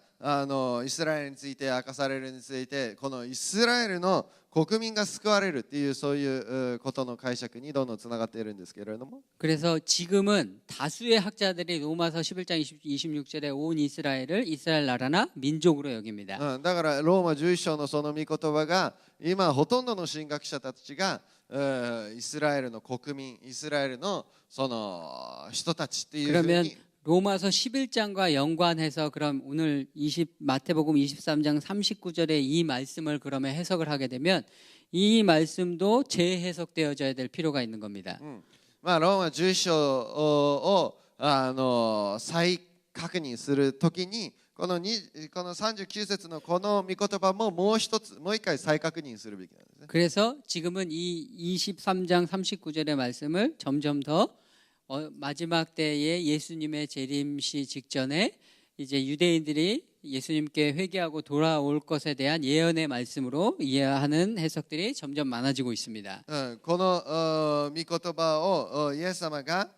イスラエルについて明かされるについて、このイスラエルの国民が救われるっていうそういうことの解釈にどんどんつながっているんですけれども、 그래서 지금은 다수의 학자들이 로마서 11장 26절에 온 이스라엘을 이스라엘 나라나 민족으로 여깁니다. だからローマ11章のその御言葉が今ほとんどの神学者たちがイスラエルの国民、イスラエルのその人たちっていうふう 그러면 に 로마서 11장과 연관해서 그럼 오늘 마태복음 23장 39절의 이 말씀을 그러면 해석을 하게 되면 이 말씀도 재해석되어져야 될 필요가 있는 겁니다. まあローマ11章を再確認するときにこの39節のこの御言葉ももう一回再確認するべきなんですね。 그래서 지금은 이 23장 39절의 말씀을 점점 더 마지막 때에 예수님의 재림시 직전에 이제 유대인들이 예수님께 회개하고 돌아올 것에 대한 예언의 말씀으로 이해하는 해석들이 점점 많아지고 있습니다. この御言葉をイエス様が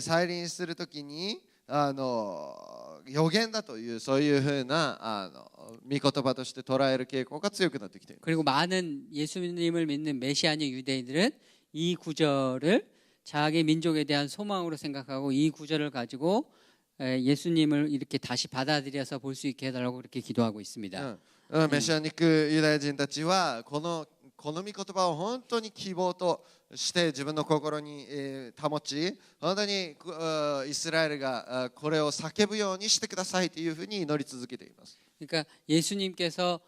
再臨するときに予言だというそういうふうな御言葉として捉える傾向が強くなってきている。 그리고 많은 예수님을 믿는 메시아닉 유대인들은 이 구절을 자기民族에 대한 소망으로 생각하고 이 구절을 가지고 예수님을 이렇게 다시 받아들여서 볼 수 있게 해달라고 그렇게 기도하고 있습니다. メシアニックユダヤ人たちはこの御言葉を本当に希望として自分の心に保ち、本当にイスラエルがこれを叫ぶようにしてくださいというふうに祈り続けています。 그러니까 예수님께서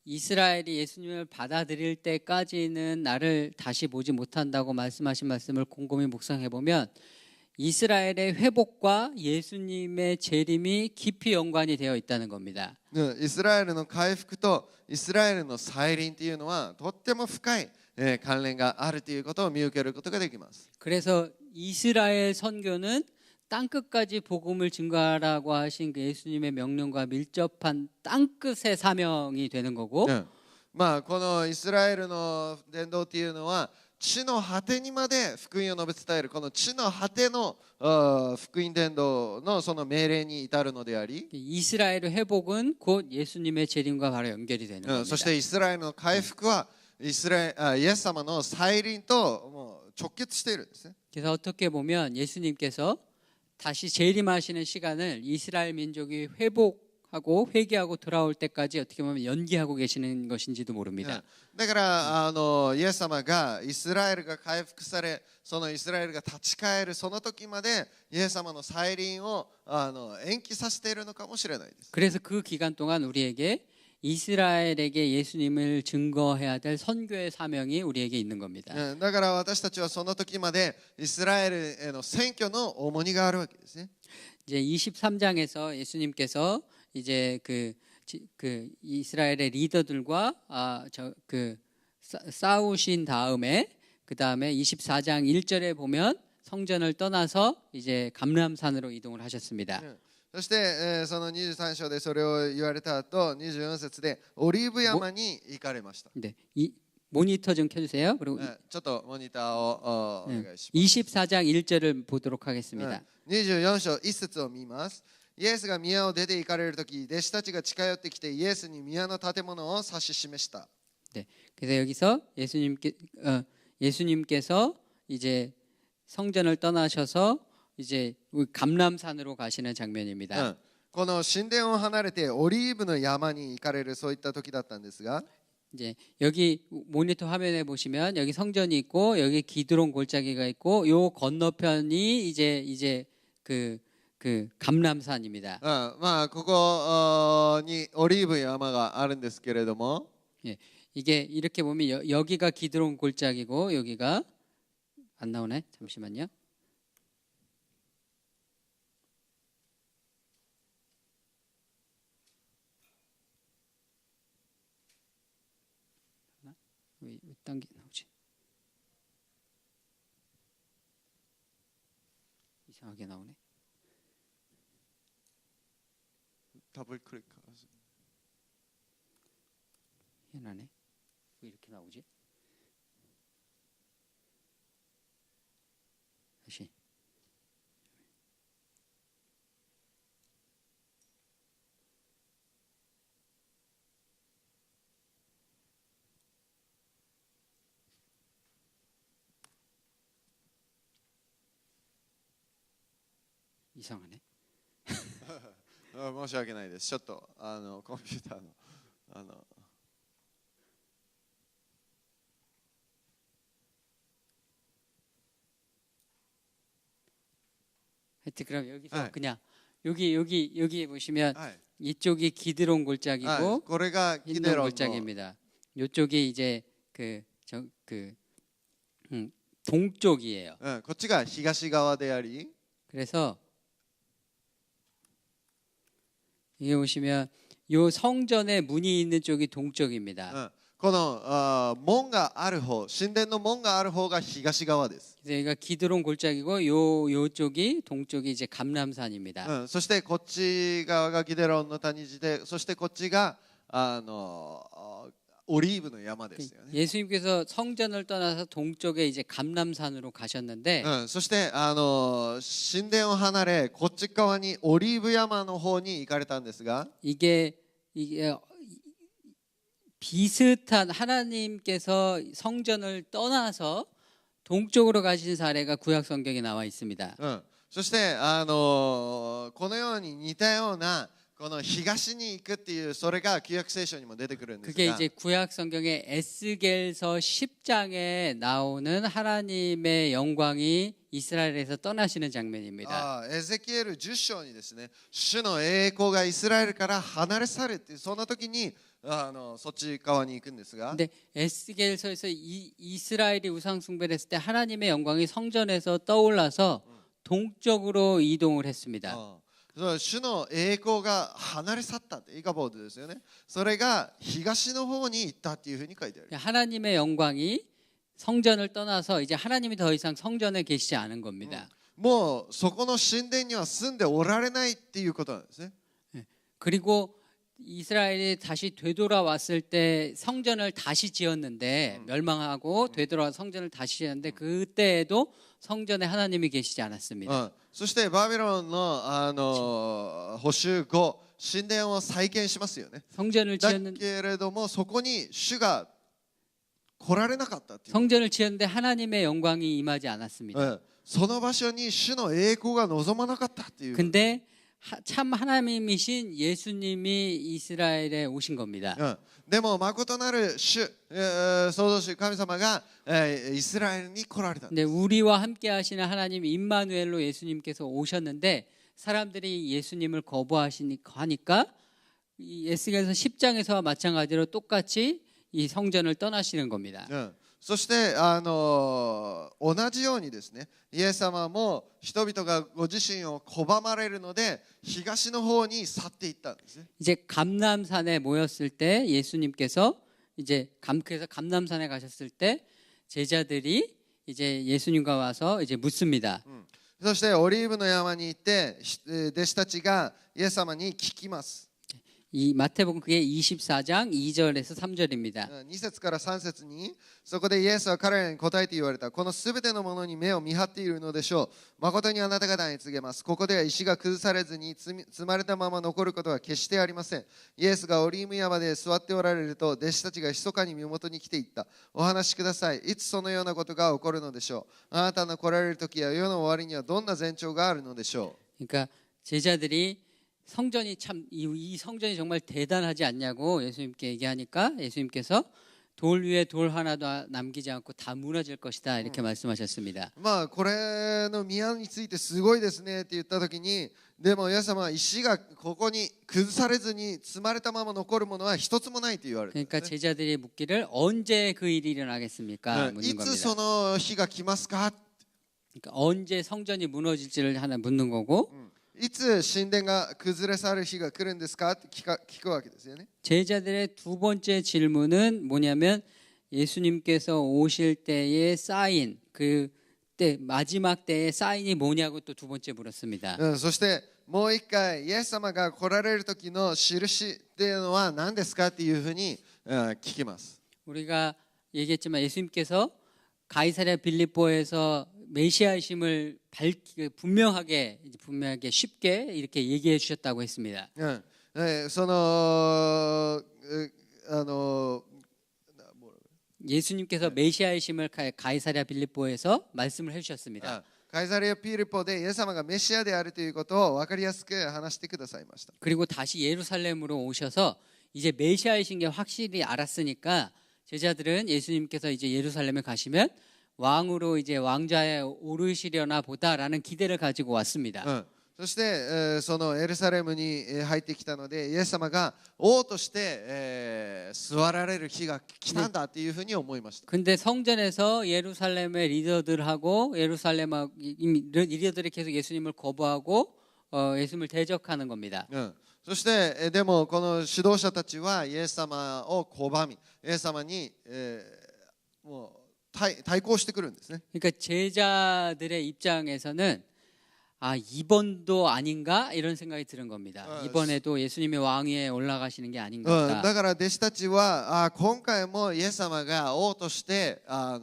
이스라엘이 예수님을 받아들일 때까지는 나를 다시 보지 못한다고 말씀하신 말씀을 곰곰이 묵상해 보면 이스라엘의 회복과 예수님의 재림이 깊이 연관이 되어 있다는 겁니다. イスラエルの回復とイスラエルの再臨というのはとっても深い関連があるということを見受けることができます。 그래서 이스라엘 선교는 땅끝까지 복음을 증거하라고 하신 그 예수님의 명령과 밀접한 땅끝의 사명이 되는 거고 まあこのイスラエルの伝道というのは地の果てにまで福音を述べ伝えるこの地の果ての福音伝道のその命令に至るのであり、 이스라엘의 회복은 곧 예수님의 재림과 바로 연결이 되는 겁니다. そしてイスラエルの回復はイエス様の再臨ともう直結しているんですね。 그래서 어떻게 보면 예수님께서 다시 재림하시는 시간을 이스라엘 민족이 회복하고 회개하고 돌아올 때까지 어떻게 보면 연기하고 계시는 것인지도 모릅니다. だからイエス様がイスラエルが回復され、そのイスラエルが立ち返るその時までイエス様の再臨を延期させているのかもしれないです。 그래서 그 기간 동안 우리에게 이스라엘에게 예수님을 증거해야 될 선교의 사명이 우리에게 있는 겁니다. だから私たちはその時までイスラエルへの選挙の重荷があるわけですね。 이제 23장에서 예수님께서 이제 그 이스라엘의 리더들과 싸우신 다음에 그 다음에 24장 1절에 보면 성전을 떠나서 이제 감람산으로 이동을 하셨습니다. そしてその23章でそれを言われた後24節でオリーブ山に行かれました。 네, 이 모니터 좀 켜주세요. 그리고 ちょっとモニターをお願いします。 24장 1절을 보도록 하겠습니다. 24章1節を見ます。イエスが宮を出て行かれるとき、弟子たちが近寄ってきてイエスに宮の建物を指し示した。 네, 그래서 여기서 예수님께서 이제 성전을 떠나셔서 이제 감람산으로 가시는 장면입니다. この神殿を離れてオリーブの山に行かれるそういった時だったんですが、 이제 여기 모니터 화면에 보시면 여기 성전이 있고 여기 기드론 골짜기가 있고 요 건너편이 이제 그 감람산입니다. まあここにオリーブ山があるんですけれども、 예, 이게 이렇게 보면 여기가 기드론 골짜기고 여기가 안 나오네. 잠시만요. 왜 딴 게 나오지? 이상하게 나오네. 더블 클릭. 희한하네. 왜 이렇게 나오지? 다시. 이상하네. 申し訳ないです。ちょっとコンピューターの하여튼 그럼 여기서 네. 그냥 여기 보시면 はい。 이쪽이 기드론 はい 골짜기고 これがギデ 힌돈 ロンの 골짜기입니다. 이쪽이 이제 동쪽이에요. こっちが東側であり、 그래서 이게 보시면 요 성전의 문이 있는 쪽이 동쪽입니다. この門がある方、神殿の門がある方が東側です。 그래서 여기가 기드론 골짜기고 요쪽이 동쪽이 이제 감람산입니다. そしてこっち側がギデロンの谷地で、そしてこっちがオリーブの山ですよね。 예수님께서 성전을 떠나서 동쪽에 이제 감람산으로 가셨는데 そして神殿を離れこっち側にオリーブ山の方に行かれたんですが、 이게 비슷한 하나님께서 성전을 떠나서 동쪽으로 가신 사례가 구약 성경에 나와 있습니다. そしてこのように似たようなこの東に行くっていうそれが旧約聖書にも出てくるんです 그게 が、 이제 구약 성경의 에스겔서 10장에 나오는 하나님의 영광이 이스라엘에서 떠나시는 장면입니다. エゼキエル10章にですね、主の栄光がイスラエルから離れ去るっていうそんな時にそっち側に行くんですが、 근데 에스겔서에서 이스라엘이 우상 숭배를 했을 때 하나님의 영광이 성전에서 떠올라서 동쪽으로 이동을 했습니다. 主の栄光が離れ去ったってイカボードですよね。それが東の方に行ったっていうふうに書いてある。 하나님의 영광이 성전을 떠나서 이제 하나님이 더 이상 성전에 계시지 않은 겁니다. もうそこの神殿には住んでおられないっていうことなんですね。 그리고 이스라엘이 다시 되돌아왔을 때 성전을 다시 지었는데 멸망하고 되돌아와 성전을 다시 지었는데 그때에도 성전에 하나님이 계시지 않았습니다. そしてバビロンの補修後神殿を再建しますよね。 성전을 だ 지었는데 けれどもそこに主が来られなかったっていう。 성전을 지었는데 하나님의 영광이 임하지 않았습니다. その場所に主の栄光が望まなかったっていう。 근데 참 하나님이신 예수님이 이스라엘에 오신 겁니다. でも誠なる主、創造主神様がイスラエルに来られた。 근데 우리와 함께 하시는 하나님 임마누엘로 예수님께서 오셨는데 사람들이 예수님을 거부하시니까 이 에스겔서 10장에서와 마찬가지로 똑같이 이 성전을 떠나시는 겁니다. そして同じようにですね、イエス様も人々がご自身を拒まれるので東の方に去っていったんですね。 이제 감람산에 모였을 때 예수님께서 이제 그래서 감람산에 가셨을 때 제자들이 이제 예수님과 와서 이제 묻습니다. そしてオリーブの山に行って弟子たちがイエス様に聞きます。 이 마태복음 그게 24장 2절에서 3절입니다. 2節から3節にそこでイエスは彼らに答えて言われた。このすべてのものに目を見張っているのでしょう。誠にあなた方に告げます。ここでは石が崩されずに積まれたまま残ることは決してありません。イエスがオリーブ山で座っておられると弟子たちが密かに身元に来ていった。お話しください。いつそのようなことが起こるのでしょう。あなたの来られる時や世の終わりにはどんな前兆があるのでしょう。 그러니까 제자들이 성전이 참 이 성전이 정말 대단하지 않냐고 예수님께 얘기하니까 예수님께서 돌 위에 돌 하나도 남기지 않고 다 무너질 것이다 이렇게 말씀하셨습니다. まあこれの宮についてすごいですねって言った時に、でもイエス様は石がここに崩されずに積まれたまま残るものは一つもないと言われているん 그러니까 ですね。 제자들이 묻기를 언제 그 일이 일어나겠습니까? い 묻는 つそ 겁니다. の日が来ますか、 그러니까 언제 성전이 무너질지를 하나 묻는 거고 いつ神殿が崩れ去る日が来るんですかって聞くわけですよね。 제자들의 두 번째 질문은 뭐냐면 예수님께서 오실 때의 사인 그때 마지막 때의 사인이 뭐냐고 또 두 번째 물었습니다. そしてもう一回イエス様が来られる時の印っていうのは何ですかっていうふうに聞きます。 우리가 얘기했지만 예수님께서 가이사랴 빌립보에서 메시아이심을 분명하게 쉽게 이렇게 얘기해 주셨다고 했습니다. その 예수님께서 메시아이심을 가이사랴 빌립보에서 말씀을 해주셨습니다. カイサリア・ピリポでイエス様がメシアであるということを分かりやすく話してくださいました。 그리고 다시 예루살렘으로 오셔서 이제 메시아이신 게 확실히 알았으니까 제자들은 예수님께서 이제 예루살렘에 가시면 왕으로 이제 왕좌에 오르시려나 보다라는 기대를 가지고 왔습니다. そして、そのエルサレムに入ってきたのでイエス様が王として、座られる日が来たんだというふうに思いました。 근데 성전에서 예루살렘의 리더들하고 리더들이 계속 예수님을 거부하고 예수님을 대적하는 겁니다. そしてでもこの指導者たちはイエス様を拒みイエス様に、もう対抗してくるんですね。 그러니까 제자들의 입장에서는 아 이번도 아닌가 이런 생각이 드는 겁니다. 이번에도 예수님이 왕위에 올라가시는 게 아닌가. だから弟子たちは今回もイエス様が王としてな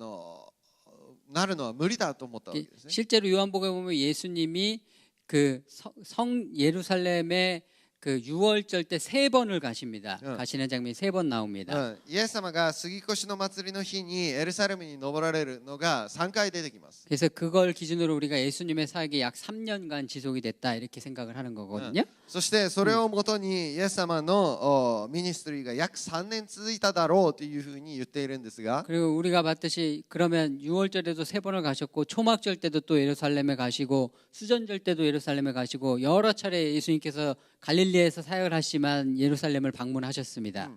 るのは無理だと思ったわけですね。 실제로 요한복음에 보면 예수님이 그 성 예루살렘에 그 유월절 때 3번을 가십니다. 가시는 장면이 3번 나옵니다. イエス様が杉越の祭りの日にエルサレムに登られるのが3回出てきます。 그래서 그걸 기준으로 우리가 예수님의 사역이 약 3년간 지속이 됐다 이렇게 생각을 하는 거거든요. そしてそれをもとにイエス様のミニストリーが約3年続いただろうというふうに言っているんですが、 그리고 우리가 봤듯이 그러면 6월절에도 3번을 가셨고 초막절 때도 또 예루살렘에 가시고 수전절 때도 예루살렘에 가시고 여러 차례 예수님께서 갈릴리에서 사역을 하시지만 예루살렘을 방문하셨습니다.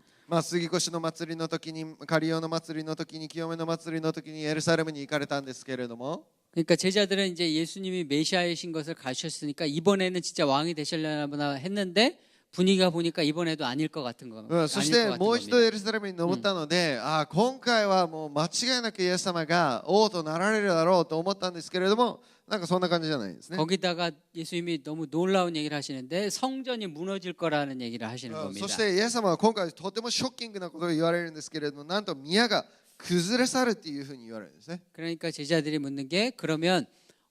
杉越の祭りの時にカリオの祭りの時に清めの祭りの時にエルサレムに行かれたんですけれども、 그러니까 제자들은 이제 예수님이 메시아이신 것을 가르쳤으니까 이번에는 진짜 왕이 되시려나 보다 했는데 분위기가 보니까 이번에도 아닐 것 같은 거. そしてもう一度エルサレムに登ったので、今回はもう間違いなくイエス様が王となられるだろうと思ったんですけれども、なんかそんな感じじゃないですね。 거기다가 예수님이 너무 놀라운 얘기를 하시는데 성전이 무너질 거라는 얘기를 하시는 そ 겁니다. してイエス様は今回とてもショッキングなことを言われるんですけれども、なんと宮が崩れ去るっていうふうに言われるんですね。 그러니까 제자들이 묻는 게 그러면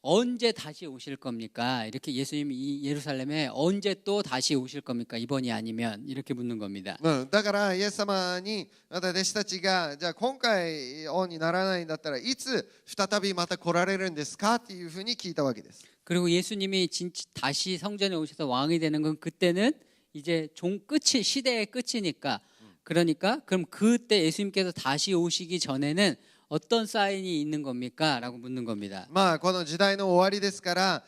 언제 다시 오실 겁니까? 이렇게 예수님이 이 예루살렘에 언제 또 다시 오실 겁니까? 이번이 아니면 이렇게 묻는 겁니다. だからイエス様にまた弟子たちがじゃあ今回王にならないんだったらいつ再びまた来られるんですかっていうふうに聞いたわけです。 그리고 예수님이 다시 성전에 오셔서 왕이 되는 건 그때는 이제 시대의 끝이니까 그러니까 그럼 그때 예수님께서 다시 오시기 전에는 어떤 사인이 있는 겁니까? 라고 묻는 겁니다. この時代の終わりですから、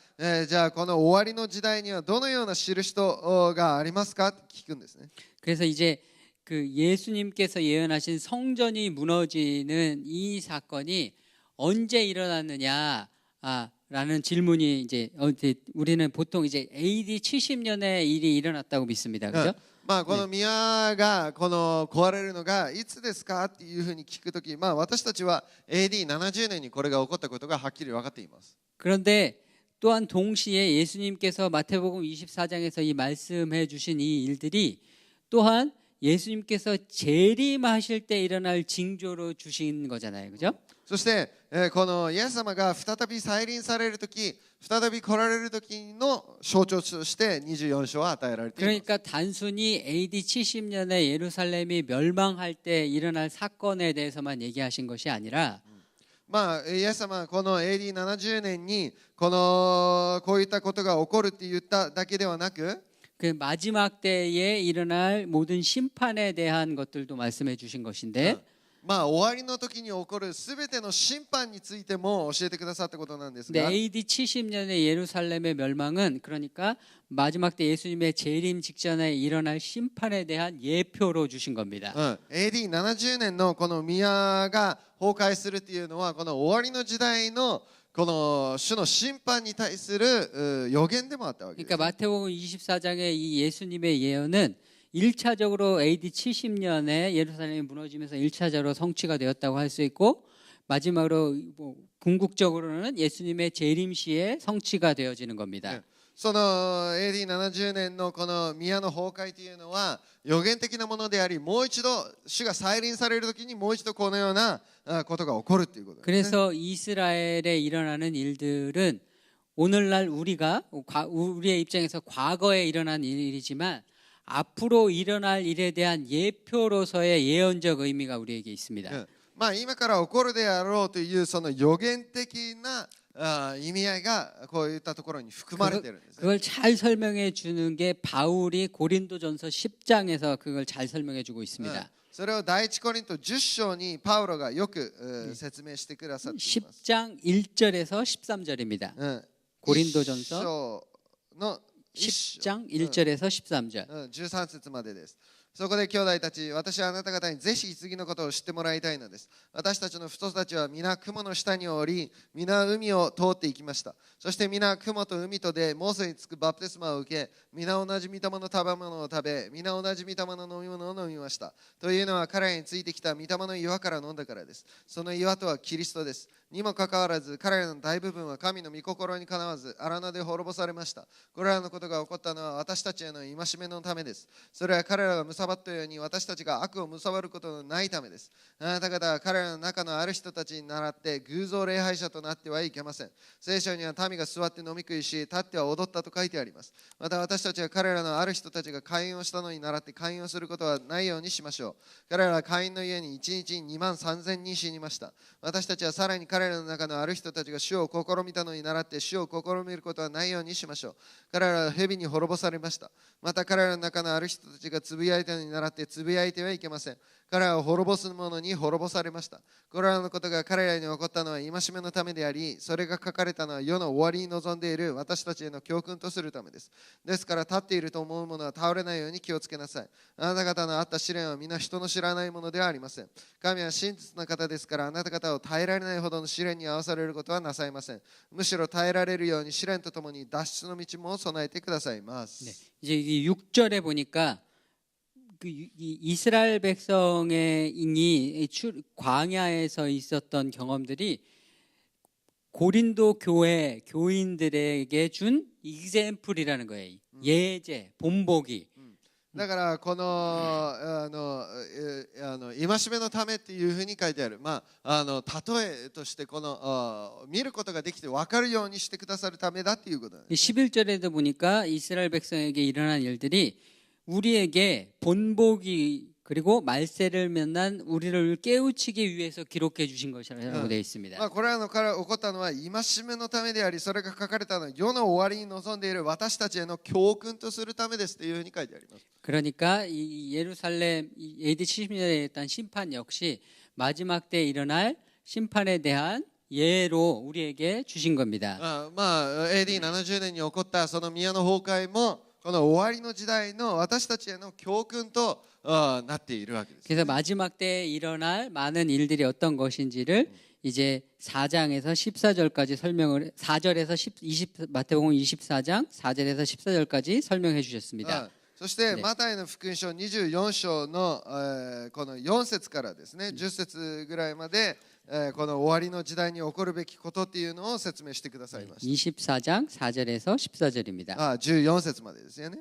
じゃあこの終わりの時代にはどのような印がありますかって聞くんですね。 그래서 이제 그 예수님께서 예언하신 성전이 무너지는 이 사건이 언제 일어났느냐 라는 질문이 이제 우리는 보통 이제 AD 70년에 일이 일어났다고 믿습니다. 그죠? この宮がこの壊れるのがいつですかっていうふうに聞くとき、私たちは AD70 年にこれが起こったことがはっきり分かっています。 그런데 또한 동시에 예수님께서 마태복음 24장에서 이 말씀해 주신 이 일들이 또한 예수님께서 재림하실 때 일어날 징조로 주신 거잖아요. 그죠? そしてこのイエス様が再び再臨されるとき、再び来られるときの象徴として24章は与えられています。 그러니까 단순히 AD 70년에 예루살렘이 멸망할 때 일어날 사건에 대해서만 얘기하신 것이 아니라 イエス様はこの AD70 年にこういったことが起こるって言っただけではなく、 그 마지막 때에 일어날 모든 심판에 대한 것들도 말씀해 주신 것인데 まあ終わりの時に起こるすべての審判についても教えてくださったことなんです 근데 が、 AD 70년의 예루살렘의 멸망은 그러니까 마지막 때 예수님의 재림 직전에 일어날 심판에 대한 예표로 주신 겁니다. AD70 年のこの宮が崩壊するっていうのは、この終わりの時代のこの主の審判に対する予言でもあったわけです。 그러니까 마태복음 24장의 이 예수님의 예언은 1차적으로 AD 70년에 예루살렘이 무너지면서 1차적으로 성취가 되었다고 할 수 있고, 마지막으로 뭐 궁극적으로는 예수님의 재림 시에 성취가 되어지는 겁니다. その AD70 年のこの宮の崩壊というのは予言的なものであり、もう一度主が再臨されるときにもう一度このようなことが起こるということですね。 그래서 이스라엘에 일어나는 일들은 오늘날 우리의 입장에서 과거에 일어난 일이지만 앞으로 일어날 일에 대한 예표로서의 예언적 의미가 우리에게 있습니다. まあ今から起こるであろうというその予言的な意味合いがこういったところに含まれているんですね。 그걸 잘 설명해 주는 게 바울이 고린도전서 10장에서 그걸 잘 설명해 주고 있습니다. それを第一コリント10章にパウロがよく説明してくださっています。 10장 1절에서 13절입니다. 1 고린도전서 章の 10장 1절에서 13절. 13節までです。そこで兄弟たち、私はあなた方にぜひ次のことを知ってもらいたいのです。私たちの父祖たちは皆雲の下におり、皆海を通っていきました。そして皆雲と海とでモーセにつくバプテスマを受け、皆同じ御霊の食べ物を食べ、皆同じ御霊の飲み物を飲みました。というのは彼らについてきた御霊の岩から飲んだからです。その岩とはキリストです。にもかかわらず彼らの大部分は神の御心にかなわず荒野で滅ぼされました。これらのことが起こったのは私たちへの戒めのためです。それは彼らが貪ったように私たちが悪を貪ることのないためです。あなた方は彼らの中のある人たちに倣って偶像礼拝者となってはいけません。聖書には民が座って飲み食いし立っては踊ったと書いてあります。また私たちは彼らのある人たちが会員をしたのに倣って会員をすることはないようにしましょう。彼らは会員の家に1日に2万3000人死にました。私たちはさらに彼らの中のある人たちが主を試みたのに倣って主を試みることはないようにしましょう。彼らは蛇に滅ぼされました。また彼らの中のある人たちがつぶやいたのに倣ってつぶやいてはいけません。彼らは滅ぼす者に滅ぼされました。これらのことが彼らに起こったのは戒めのためであり、それが書かれたのは世の終わりに臨んでいる私たちへの教訓とするためです。ですから立っていると思う者は倒れないように気をつけなさい。あなた方のあった試練は皆人の知らないものではありません。神は真実な方ですから、あなた方を耐えられないほどの試練に合わされることはなさいません。むしろ耐えられるように試練とともに脱出の道も備えてくださいます。 네. 이제 이 6절에 보니까 이스라엘 백성의 광야에서 있었던 경험들이 고린도 교회 교인들에게 준 example이라는 거예요. 예제, 본보기. だからこの戒めのためっていうふうに書いてある。まあ例えとしてこの見ることができて分かるようにしてくださるためだっていうことなんです。 11절에도 보니까 이스라엘 백성에게 일어난 일들이 우리에게 본보기 그리고 말세를 만난 우리를 깨우치기 위해서 기록해 주신 것이라고 되어 있습니다. まあこれらのから起こったのは戒めのためであり、それが書かれたのは世の終わりに臨んでいる私たちへの教訓とするためですというふうに書いてあります。 그러니까 이 예루살렘 AD 70년에 일단 심판 역시 마지막 때 일어날 심판에 대한 예로 우리에게 주신 겁니다. まあ AD70 年に起こったその宮の崩壊もこの終わりの時代の私たちへの教訓となっているわけです。 그래서 마지막 때에 일어날 많은 일들이 어떤 것인지를 이제 4장에서 14절까지 설명을 4절에서 마태복음 24장 4절에서 14절까지 설명해 주셨습니다. そしてマタイの福音書24章のこの4節からですね10節ぐらいまでこの終わりの時代に起こるべきことっていうのを説明してくださいまし 24장 4절에서 14절입니다. た。14節までですよね。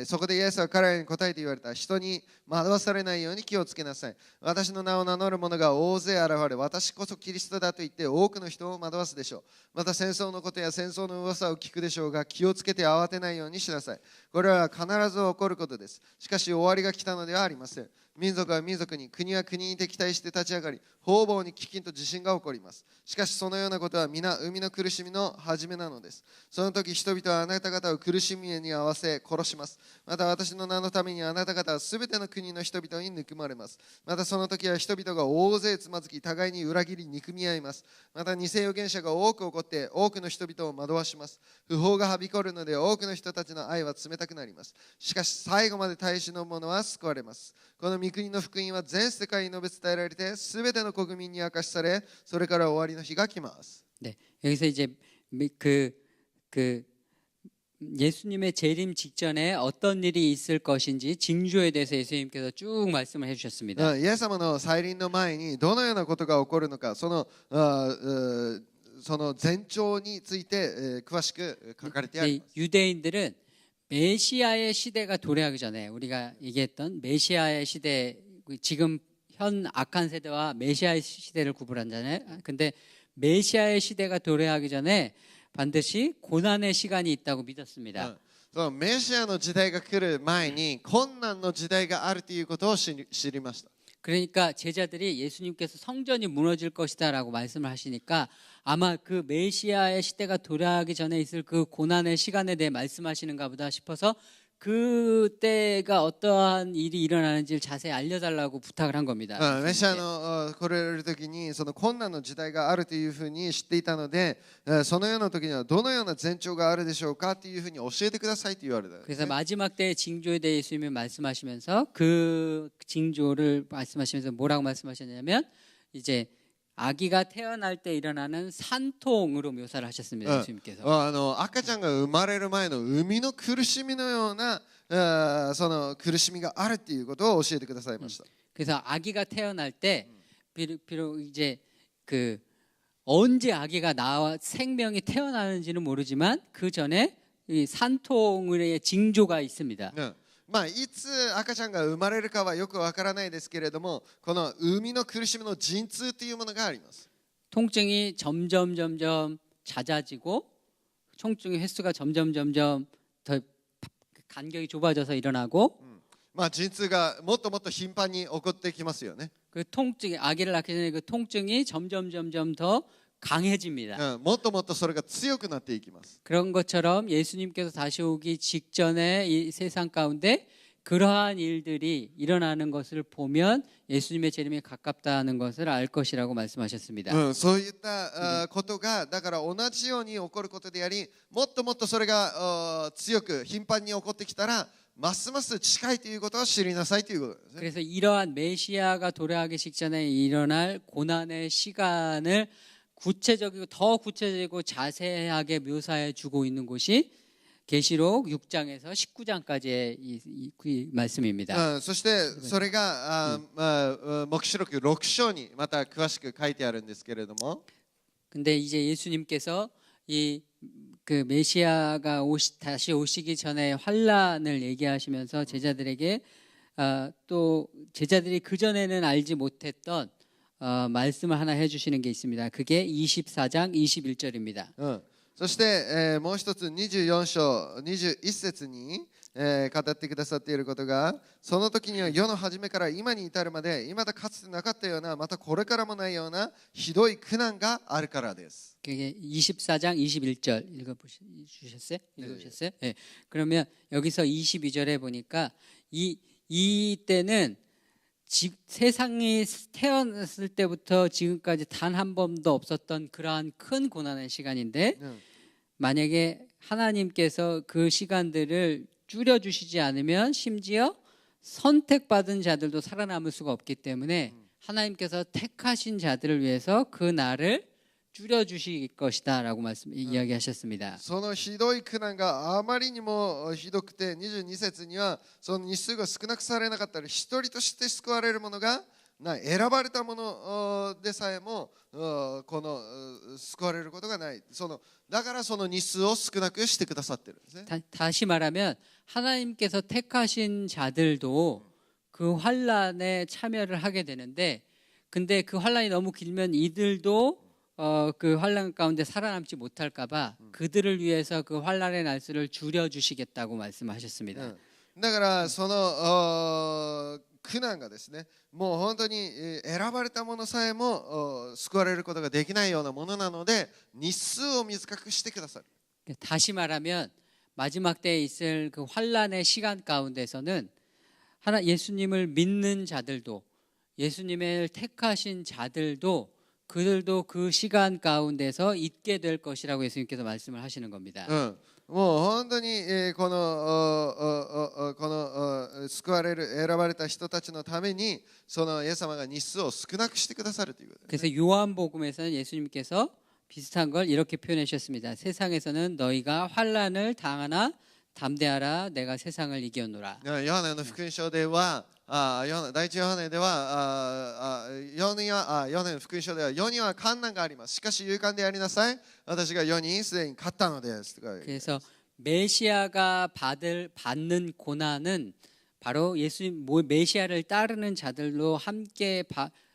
そこでイエスは彼らに答えて言われた。人に惑わされないように気をつけなさい。私の名を名乗る者が大勢現れ、私こそキリストだと言って多くの人を惑わすでしょう。また戦争のことや戦争の噂を聞くでしょうが、気をつけて慌てないようにしなさい。これは必ず起こることです。しかし終わりが来たのではありません。民族は民族に、国は国に敵対して立ち上がり、方々に飢饉と地震が起こります。しかしそのようなことは皆生みの苦しみの始めなのです。その時人々はあなた方を苦しみに合わせ殺します。また私の名のためにあなた方はすべての国の人々に憎まれます。またその時は人々が大勢つまずき、互いに裏切り憎み合います。また偽預言者が多く起こって多くの人々を惑わします。不法がはびこるので多くの人たちの愛は冷たくなります。しかし最後まで耐え忍ぶ者は救われます。この御国の福音は全世界に述べ伝えられて、すべての国民に明かしされ、それから終わりの日が来ます。 네, 여기서 이제 그 예수님의 재림 직전에 어떤 일이 있을 것인지 징조에 대해서 예수님께서 쭉 말씀을 해주셨습니다. イエス様の再臨の前にどのようなことが起こるのか、その前兆について詳しく書かれてあります。 유대인들은 메시아의 시대가 도래하기 전에 우리가 얘기했던 메시아의 시대, 지금 현 악한 세대와 메시아의 시대를 구분하잖아요. 근데 메시아의 시대가 도래하기 전에 반드시 고난의 시간이 있다고 믿었습니다. そのメシアの時代が来る前に困難の時代があるということを知りました。 그러니까 제자들이 예수님께서 성전이 무너질 것이다라고 말씀을 하시니까 아마 그 메시아의 시대가 도래하기 전에 있을 그 고난의 시간에 대해 말씀하시는가 보다 싶어서 그때가 어떠한 일이 일어나는지를 자세히 알려달라고 부탁을 한 겁니다. メシアの来られる時にその困難の時代があるというふうに知っていたので、そのような時にはどのような前兆があるでしょうかというふうに教えてくださいと言われた。 그래서 마지막 때의 징조에 대해 예수님이 말씀하시면서 그 징조를 말씀하시면서 뭐라고 말씀하셨냐면 이제 아기가 태어날 때 일어나는 산통으로 묘사를 하셨습니다. 예수님께서. 赤ちゃんが生まれる前の生みの苦しみのようなその苦しみがあるということを教えてくださいました。 그래서 아기가 태어날 때 비록 이제 그 언제 아기가 나와 생명이 태어나는지는 모르지만 그 전에 이 산통의 징조가 있습니다. いつ赤ちゃんが生まれるかはよくわからないですけれども、この生みの苦しみの陣痛というものがあります。 통증이 점점 잦아지고 통증의 횟수가 점점 더 간격이 좁아져서 일어나고 陣痛がもっともっと頻繁に起こってきますよね。 그 통증이 아기를 낳기 전에 그 통증이 점점 더 강해집니다. もっともっとそれが強くなっていきます。 그런 것처럼 예수님께서 다시 오기 직전에 이 세상 가운데 그러한 일들이 일어나는 것을 보면 예수님의 재림이 가깝다는 것을 알 것이라고 말씀하셨습니다. そういったことがだから同じように起こることであり、もっともっとそれが強く頻繁に起こってきたらますます近いということを知りなさいということですね。 그래서 이러한 메시아가 도래하기 직전에 일어날 고난의 시간을 더 구체적이고 자세하게 묘사해 주고 있는 곳이 계시록 6장에서 19장까지의 이 말씀입니다. そしてそれが黙示録6章にまた詳しく書いてあるんですけれども、 근데 이제 예수님께서 그 메시아가 다시 오시기 전에 환란을 얘기하시면서 제자들에게 또 제자들이 그 전에는 알지 못했던 말씀을 하나 해주시는 게 있습니다. 그게 24장 21절입니다. そして、もう一つ24章21節に、語ってくださっていることが、その時には世の初めから今に至るまで未だかつてなかったような、またこれからもないようなひどい苦難があるからです。 그게 24장 21절 읽어주셨어요? 읽으셨어요? 네. 그러면 여기서 22절에 보니까 이때는 세상이 태어났을 때부터 지금까지 단 한 번도 없었던 그러한 큰 고난의 시간인데 만약에 하나님께서 그 시간들을 줄여주시지 않으면 심지어 선택받은 자들도 살아남을 수가 없기 때문에 하나님께서 택하신 자들을 위해서 그 날을 줄여주실 것이다 라고 이야기하셨습니다. そのひどい苦難があまりにもひどくて、22節にはその日数が少なくされなかったり、一人として救われる者が選ばれたものでさえもこの救われることがない。だからその日数を少なくしてくださってるんですね。 다시 말하면 하나님께서 택하신 자들도 그 환란에 참여를 하게 되는데, 근데 그 환란이 너무 길면 이들도 그 환란 가운데 살아남지 못할까봐 그들을 위해서 그 환란의 날수를 줄여주시겠다고 말씀하셨습니다. だからその苦難がですね、もう本当に選ばれた者さえも救われることができないようなものなので、日数を短くしてくださる。 다시 말하면 마지막 때에 있을 그 환란의 시간 가운데서는 하나 예수님을 믿는 자들도 예수님을 택하신 자들도 그들도 그 시간 가운데서 있게 될 것이라고 예수님께서 말씀을 하시는 겁니다. もう本当にこの救われる選ばれた人たちのためにそのイエス様が日数を少なくしてくださるということです。 그래서 요한복음에서는 예수님께서 비슷한 걸 이렇게 표현해 주셨습니다. 세상에서는 너희가 환란을 당하나 담대하라 내가 세상을 이겼노라. ヨハネの福音書では第一ヨハネではヨハネの福音書では世には困難があります。しかし勇敢でありなさい。私が世にすでに勝ったのです。 그래서 메시아가 받는 고난은 바로 예수님 메시아를 따르는 자들로 함께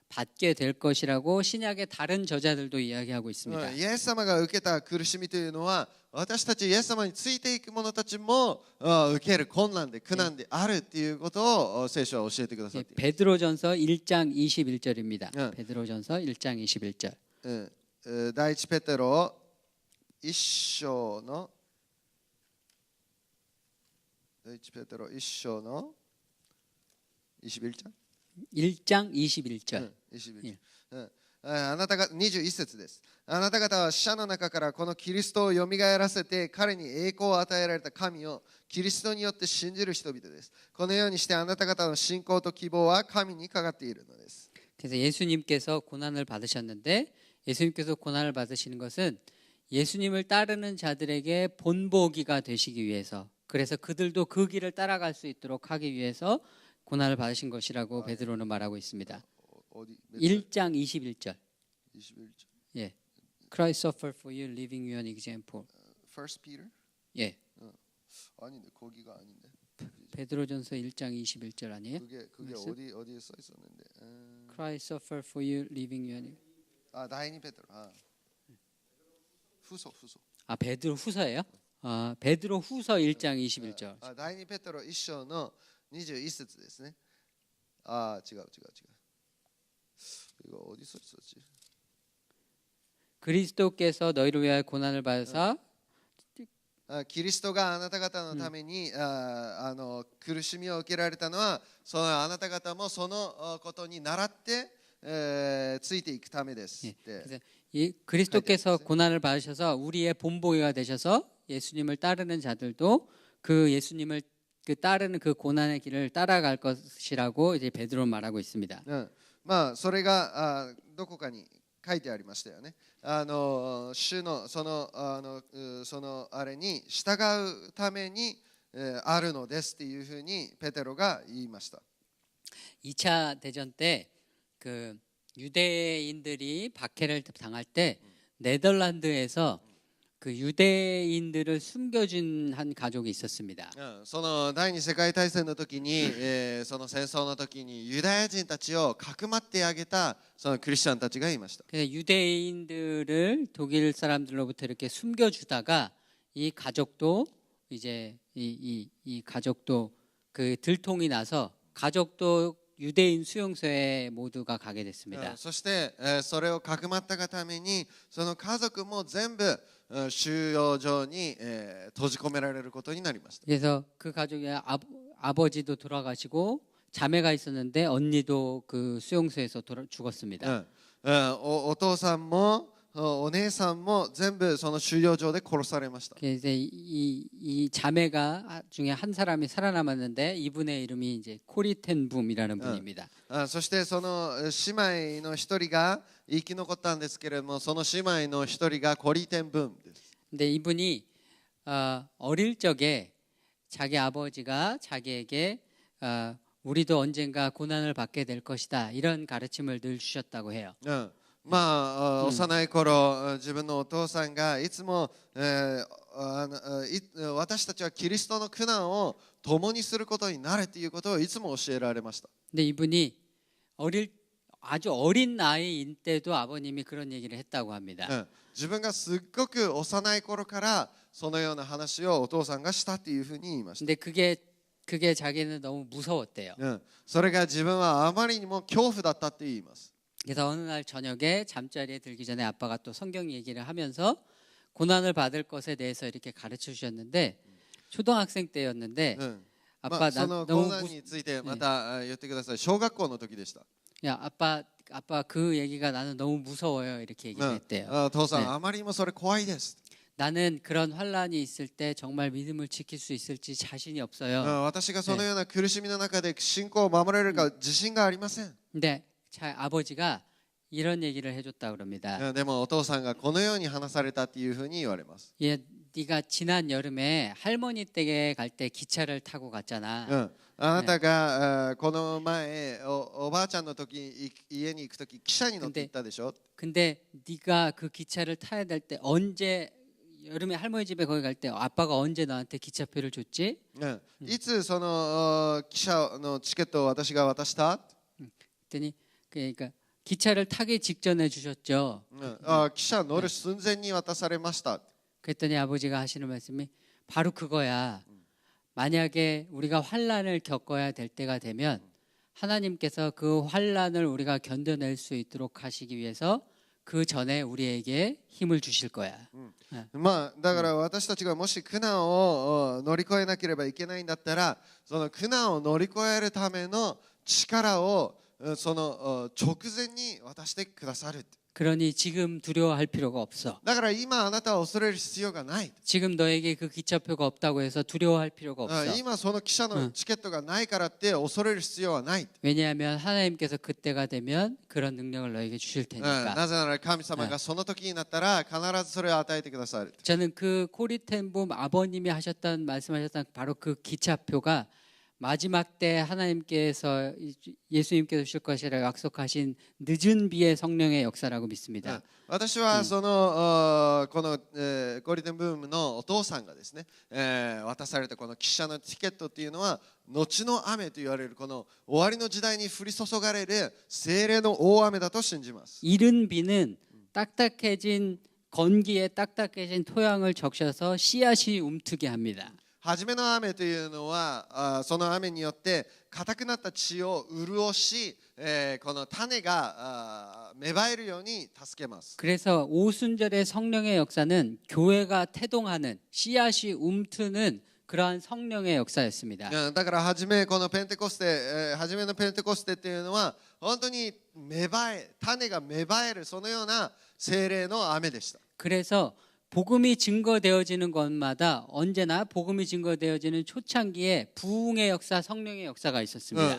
받게 될 것이라고 신약의 다른 저자들도 이야기하고 있습니다. イエス様が受けた苦しみというのは私たちイエス様についていく者たちも受ける困難で苦難であるということを聖書は教えてくださっています。 베드로전서 1장 21절입니다. 베드로전서 1장 21절. 第一ペテロ一章の第一ペテロ一章の21章 1장 21절. あなたが21節です。あなた方は死者の中からこのキリストをよみがえらせて彼に栄光を与えられた神をキリストによって信じる人々です。このようにしてあなた方の信仰と希望は神にかかっているのです。 그래서 예수님께서 고난을 받으셨는데 예수님께서 고난을 받으시는 것은 예수님을 따르는 자들에게 본보기가 되시기 위해서 그래서 그들도 그 길을 따라갈 수 있도록 하기 위해서 고난을 받으신 것이라고 베드로는 말하고 있습니다. 1장 21절. 21절. 예. Christ suffered for you, leaving you an example. First Peter? 예. 아닌데 거기가 아닌데. 베드로전서 1장 21절 아니에요? 그게 어디에 써 있었는데. Christ suffered for you, leaving you an.第二ペテロ. 후서. 아, 베드로 후서예요? 아, 베드로 후서 1장 21절. 第二ペテロ1章の21節ですね。違う。이거 어디 써 있었지? 그리스도께서 너희를 위하여 고난을 받으사 キリストがあなた方のために苦しみを受けられたのはそのあなた方もそのことに倣ってついていくためです。 그래서 그리스도께서 고난을 받으셔서 우리의 본보기가 되셔서 예수님을 따르는 자들도 그 예수님을 따르는 그 고난의 길을 따라갈 것이라고 이제 베드로는 말하고 있습니다. まあそれがどこかに書いてありましたよね。主のそのあれに従うためにあるのですっていうふうにペテロが言いました。 2차 대전 때 그 유대인들이 박해를 당할 때 네덜란드에서 그 유대인들을 숨겨준 한 가족이 있었습니다. その第二次世界大戦の時にその戦争の時にユダヤ人たちをかくまってあげたそのクリスチャンたちがいました。 유대인들을 독일 사람들로부터 이렇게 숨겨주다가 이 가족도 이제 이 가족도 그 들통이 나서 가족도 유대인 수용소에 모두가 가게 됐습니다. そしてそれをかくまったがためにその家族も全部収容所に閉じ込められることになりました。 그래서 그 가족의 아버지도 돌아가시고 자매가 있었는데 언니도 그 수용소에서 죽었습니다. お父さんもお姉さんも全部その収容所で殺されました。 그래서 이 자매가 중에 한 사람이 살아남았는데 이분의 이름이 이제 코리텐붐이라는 분입니다. そしてその姉妹の一人が生き残ったんですけれども、その姉妹の一人がコリテンブームです。 근데 이분이 어릴 적에 자기 아버지가 자기에게 우리도 언젠가 고난을 받게 될 것이다 이런 가르침을 늘 주셨다고 해요. まあ幼い頃自分のお父さんがいつも私たちはキリストの苦難を共にすることになれということをいつも教えられました。 근데 이분이 아주 어린 나이인 때도 아버님이 그런 얘기를 했다고 합니다. 自分がすっごく幼い頃からそのような話をお父さんがしたっていうふうに言いました。 근데 그 그게 자기는 너무 무서웠대요. それが自分はあまりにも恐怖だったって言います。 그래서 어느 날 저녁에 잠자리에 들기 전에 아빠가 또 성경 얘기를 하면서 고난을 받을 것에 대해서 이렇게 가르쳐 주셨는데 초등학생 때였는데 ま 아빠 あ、そ 나 の 너무 講談についてまた言ってください。小学校の時でした。 야 아빠 그 얘기가 나는 너무 무서워요 이렇게 얘기를 했대요. 父さん、 ねあまりにもそれ怖いです。 나는 그런 환란이 있을 때 정말 믿음을 지킬 수 있을지 자신이 없어요. 私がそのような苦しみの中で信仰を守れるか自信がありません。 근데 아버지가 이런 얘기를 해줬다 그럽니다. でもお父さんがこのように話されたっていうふうに言われます。 얘 네가 지난 여름에 할머니 댁에 갈 때 기차를 타고 갔잖아. あなたがこの前おばあちゃんの時家に行く時汽車に乗って行ったでしょ。 근데 네가 그 기차를 타야 될 때 언제 여름에 할머니 집에 거기 갈 때 아빠가 언제 너한테 기차표를 줬지? いつその汽車のチケットを私が渡した？ 그랬더니 그러니까 기차를 타기 직전에 주셨죠. 汽車乗る寸前に渡されました。 그랬더니 아버지가 하시는 말씀이 바로 그거야. 만약에 우리가 환란을 겪어야 될 때가 되면 하나님께서 그 환란을 우리가 견뎌낼 수 있도록 하시기 위해서 그 전에 우리에게 힘을 주실 거야. まあだから私たちがもし苦難を乗り越えなければいけないんだったら、その苦難を乗り越えるための力をその直前に渡してくださる。 그러니 지금 두려워할 필요가 없어. だから今あなたは恐れる必要がない。 지금 너에게 그 기차표가 없다고 해서 두려워할 필요가 없어. 今その汽車のチケットがないからって恐れる必要はない。 왜냐하면 하나님께서 그때가 되면 그런 능력을 너에게 주실 테니까. なぜなら神様がその時になったら必ずそれを与えてくださる。 저는 그 코리텐붐 아버님이 말씀하셨던 바로 그 기차표가 마지막 때 하나님께서 예수님께서 주실 것이라 약속하신 늦은 비의 성령의 역사라고 믿습니다. 私はそのこのコリテンブームのお父さんがですね、渡されたこの汽車のチケットっていうのは後の雨と言われるこの終わりの時代に降り注がれる聖霊の大雨だと信じます。 이른 비는 딱딱해진 건기에 딱딱해진 토양을 적셔서 씨앗이 움트게 합니다. 初めの雨というのはその雨によって硬くなった地を潤し、この種が芽生えるように助けます。 그래서 오순절의 성령의 역사는 교회가 태동하는 씨앗이 움트는 그러한 성령의 역사였습니다. だから初めこのペンテコステ、初めのペンテコステっていうのは本当に種が芽生えるそのような聖霊の雨でした。 그래서 복음이 증거되어지는 것마다 언제나 복음이 증거되어지는 초창기에 부흥의 역사, 성령의 역사가 있었습니다.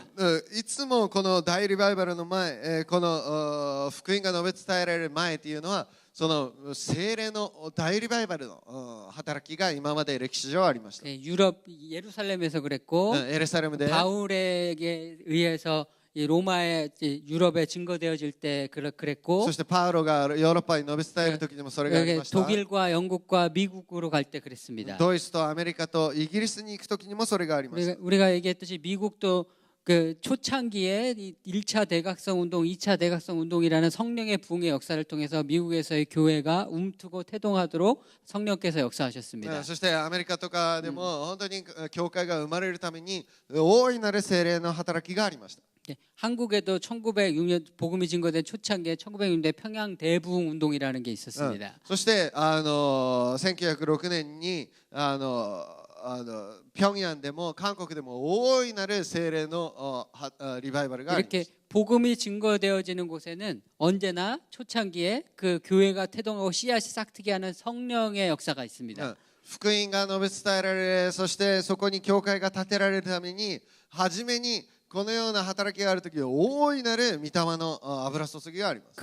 いつもこの大リバイバルの前、この福音が述べ伝えられる前っていうのはその聖霊の大リバイバルの働きが今まで歴史上ありました。 유럽 예루살렘에서 그랬고 エルサレムで 바울에게 의해서 이 로마의 유럽에 증거되어질 때 그랬고 そしてパウロがヨーロッパに述べ伝える時にもそれがありました。 독일과 영국과 미국으로 갈 때 그랬습니다. ドイツとアメリカとイギリスに行く時にもそれがありました。 우리가 얘기했듯이 미국도 그 초창기에 1차 대각성 운동, 2차 대각성 운동이라는 성령의 부흥의 역사를 통해서 미국에서의 교회가 움트고 태동하도록 성령께서 역사하셨습니다. そしてアメリカとかでも本当に教会が生まれるために大いなる聖霊の働きがありました。 한국에도 1906년 복음이 증거된 초창기에 1906년에 평양 대부흥 운동이라는 게 있었습니다. そして1906年に平壌でも韓国でも大いなる聖霊のリバイバルがありました。 이렇게 복음이 증거되어지는 곳에는 언제나 초창기에 그 교회가 태동하고 씨앗이 싹트게 하는 성령의 역사가 있습니다. 福音が述べ伝えられ、そしてそこに教会が建てられるために初めにこのような働きがあるときは大いなる御霊の油注ぎがあります。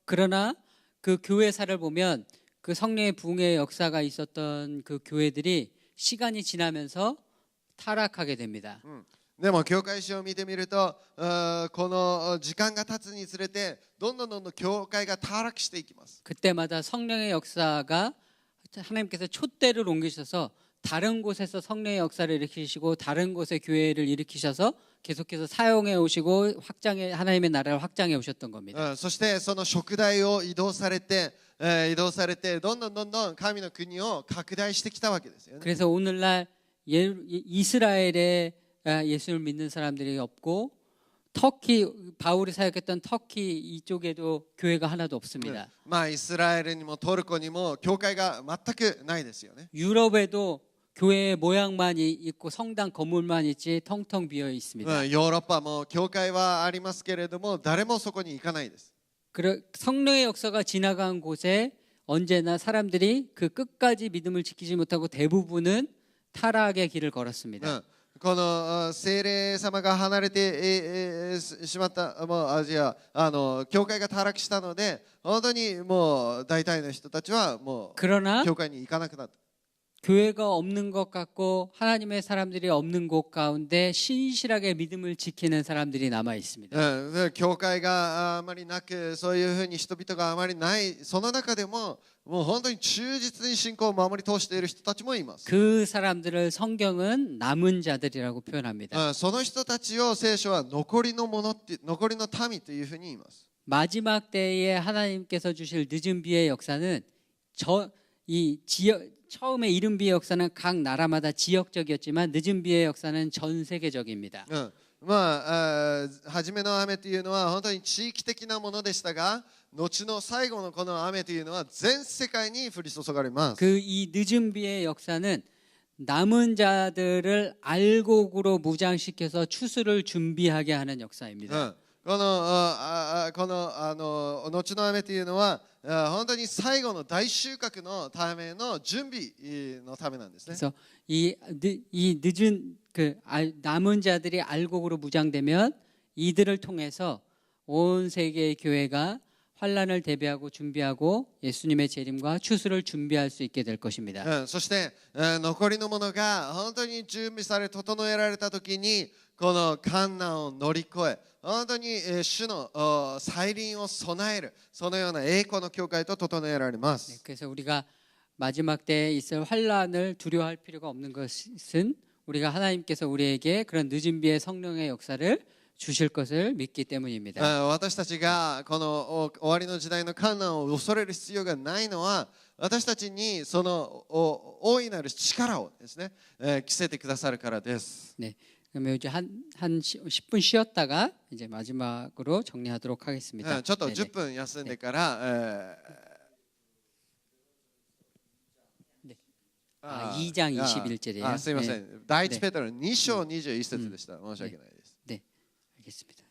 그러나 그 교회사를 보면 그 성령의 부흥의 역사가 있었던 그 교회들이 시간이 지나면서 타락하게 됩니다. でも教会史を見てみると、この時間が経つにつれてどんどん教会が타락していきます。 그때마다 성령의 역사가 하나님께서 촛대를 옮기셔서 다른 곳에서 성령의 역사를 일으키시고 다른 곳의 교회를 일으키셔서 계속해서 사용해 오시고 하나님의 나라를 확장해 오셨던 겁니다. そしてその食台を移動されてどんどん神の国を拡大してきたわけですよね。 그래서 오늘날 이스라엘에 예수를 믿는 사람들이 없고 터키 바울이 사역했던 터키 이쪽에도 교회가 하나도 없습니다. まあイスラエルにもトルコにも教会が全くないですよね。 유럽에도 교회의 모양만 있고 성당 건물만 있지 텅텅 비어 있습니다. ヨーロッパも教会はありますけれども誰もそこに行かないです。 성령의 역사가 지나간 곳에 언제나 사람들이 그 끝까지 믿음을 지키지 못하고 대부분은 타락의 길을 걸었습니다. この聖霊様が離れてしまったもうアジア教会が堕落したので本当にもう大体の人たちはもう 그러나 教会に行かなくなった。 교회가 없는 것 같고 하나님의 사람들이 없는 곳 가운데 신실하게 믿음을 지키는 사람들이 남아 있습니다. 教会があまりなくそういうふうに人々があまりないその中でももう本当に忠実に信仰を守り通している人たちもいます。 그 사람들을 성경은 남은 자들이라고 표현합니다. その人たちを聖書は残りの民というふうに言います。 마지막 때에 하나님께서 주실 늦은 비의 역사는 처음에 이른 비의 역사는 각 나라마다 지역적이었지만 늦은 비의 역사는 전 세계적입니다. まあ初めの雨というのは本当に地域的なものでしたが後の最後のこの雨というのは全世界に降り注がれます。 그 이 늦은 비의 역사는 남은 자들을 알곡으로 무장시켜서 추수를 준비하게 하는 역사입니다. この後の雨というのは本当に最後の大収穫のための準備のためなんですね。 그래서 이 늦은 남은 자들이 알곡으로 무장되면 이들을 통해서 온 세계의 교회가 환란을 대비하고 준비하고 예수님의 재림과 추수를 준비할 수 있게 될 것입니다. そして残りのものが本当に準備され整えられた時にこの困難を乗り越え本当に主の再臨を備えるそのような栄光の教会と整えられます。 그래서 우리가 마지막 때에 있을 환란을 두려워할 필요가 없는 것은 우리가 하나님께서 우리에게 그런 늦은 비의 성령의 역사를 주실 것을 믿기 때문입니다. 私たちがこの終わりの時代の困難を恐れる必要がないのは私たちにその大いなる力をですね着せてくださるからです。 네. 그러면 이제 한 10분 쉬었다가 이제 마지막으로 정리하도록 하겠습니다. ちょっと10分休んでから 2장 21절이에요. すいません。第一ペテロ2章21節でした。申し訳ないです。 네. 알겠습니다.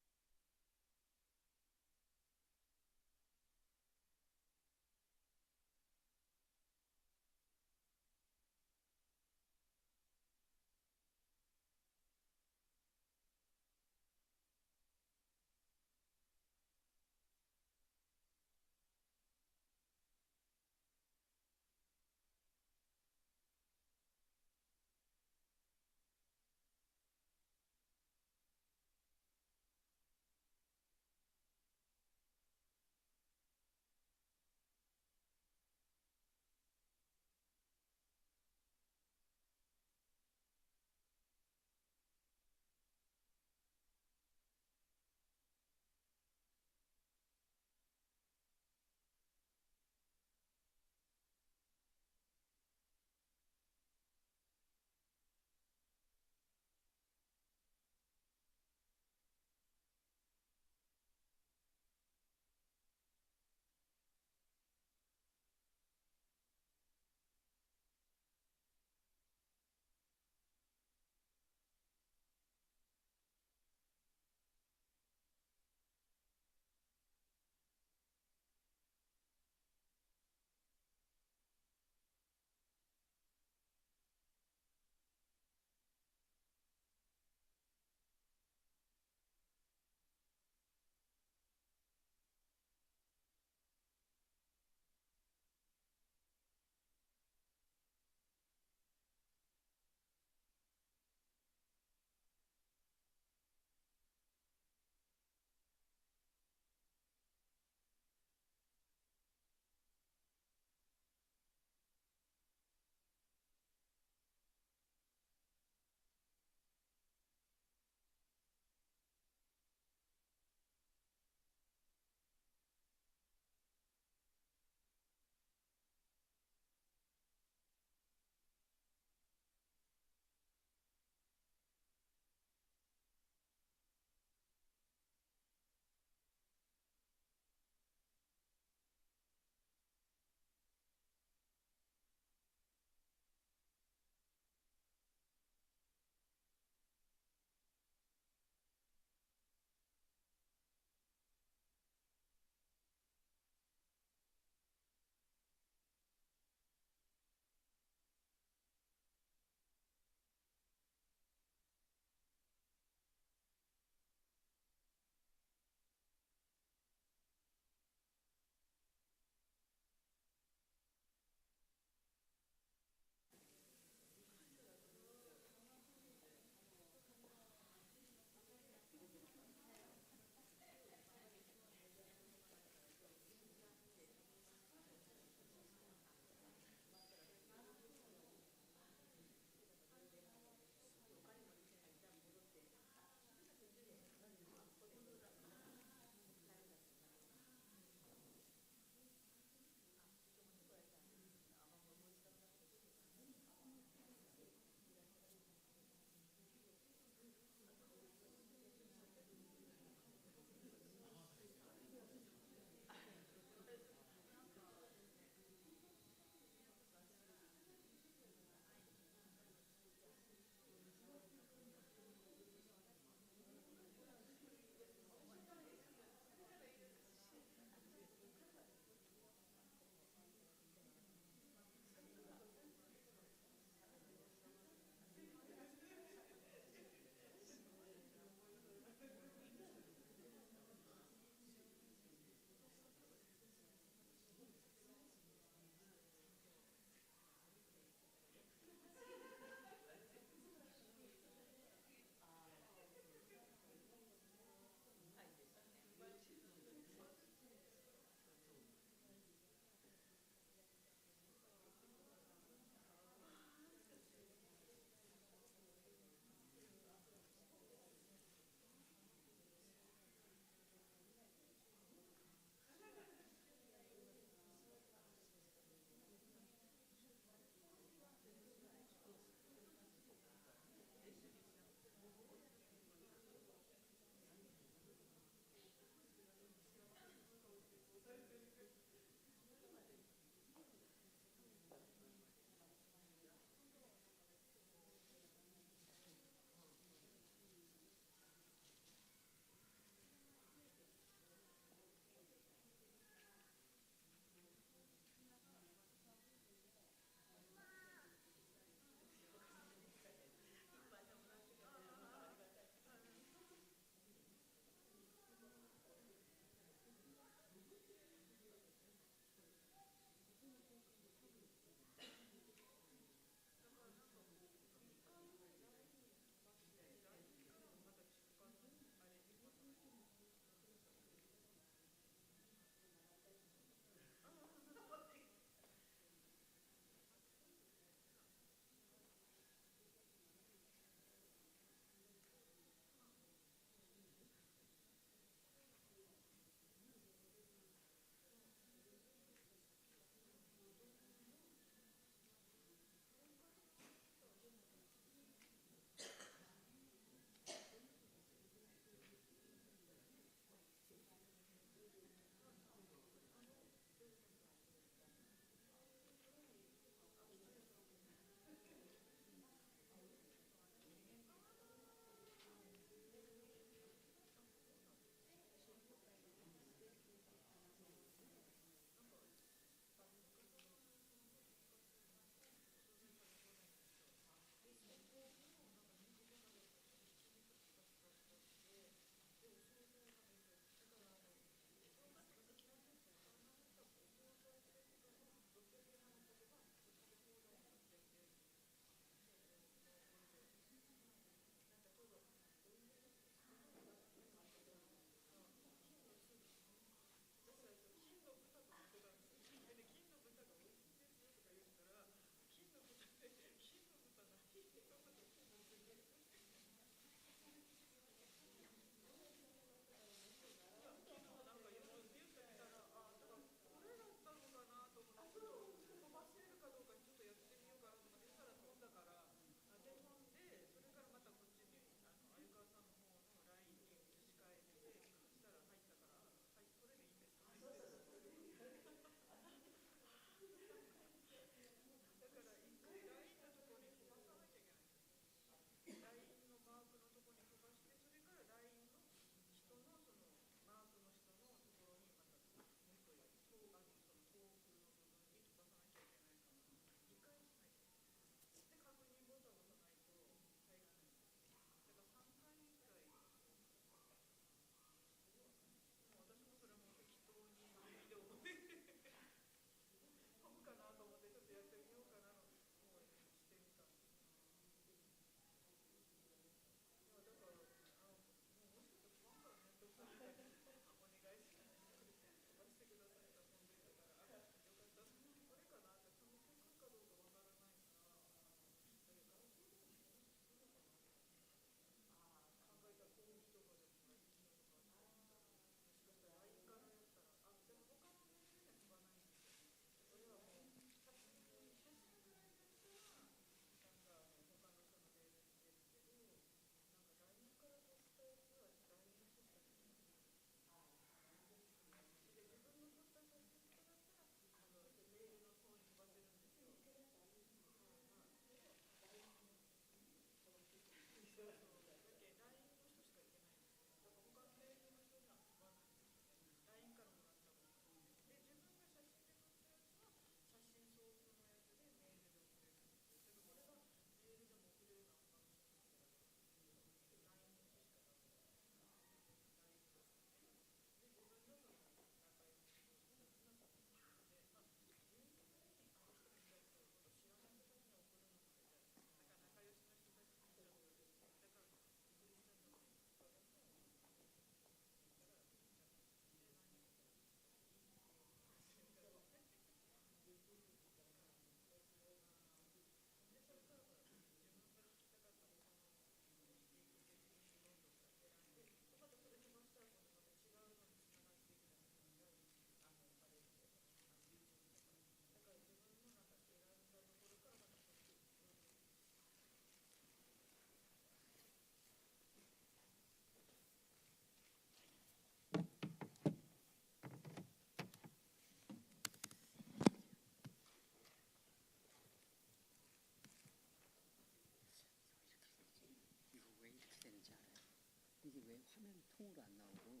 화면이 통으로 안 나오고.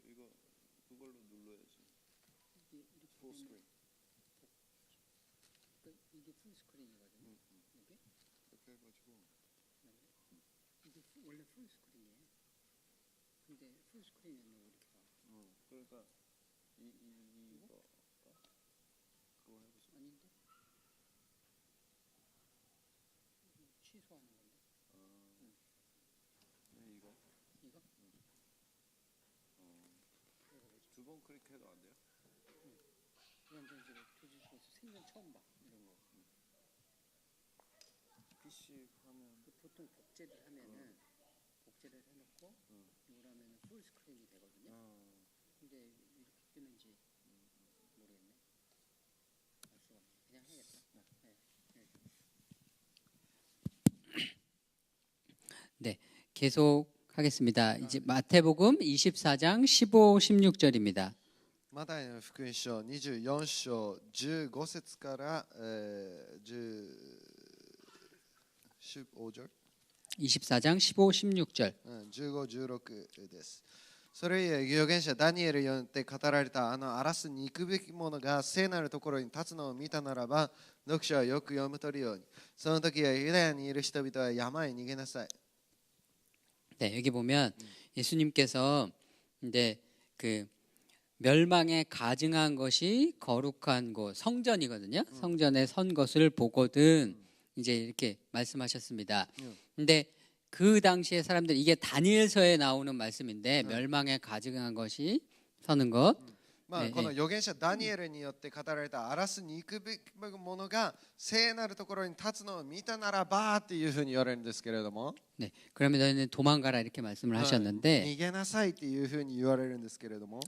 이거 그걸로 눌러야지. 이렇게 풀 스크린. 이게 풀 스크린이거든요. 이게? 이렇게 해가지고. 이게 원래 풀 스크린이에요. 근데 풀 스크린이 뭐 이렇게 봐. 그러니까 이거 그거 해보자. 아닌데? 취소하는 건데. 이거. 이거? 두 번 클릭해도 안 돼요? 이런 전시를 도지수에서 생전 처음 봐. 이런 거. PC 화면. 보통 복제를 하면은 복제를 해놓고 이걸 하면은 풀 스크린이 되거든요. 근데 이렇게 뜨는지 모르겠네. 알 수가 없네. 그냥 해야겠다. 네, 계속 하겠습니다. 이제 마태복음 24장 15, 16절입니다. マタイの福音書24章15節から、15章 24장 15, 16절. 15、16です。それゆえ預言者ダニエルによって語られたあの荒らすに行くべきものが聖なるところに立つのを見たならば読者はよく読むとるようにその時はユダヤにいる人々は山へ逃げなさい。 네, 여기 보면 예수님께서 이제 그 멸망에 가증한 것이 거룩한 곳 성전이거든요. 성전에 선 것을 보거든 이제 이렇게 말씀하셨습니다. 근데 그 당시에 사람들 이게 다니엘서에 나오는 말씀인데 멸망에 가증한 것이 서는 것. この預言者ダニエルによって語られた荒らすに行くべきものが聖なるところに立つのを見たならばっていうふうに言われるんですけれども 네, 그러면 너희는 도망가라 이렇게 말씀을 하셨는데 逃げなさいっていうふうに言われるんですけれども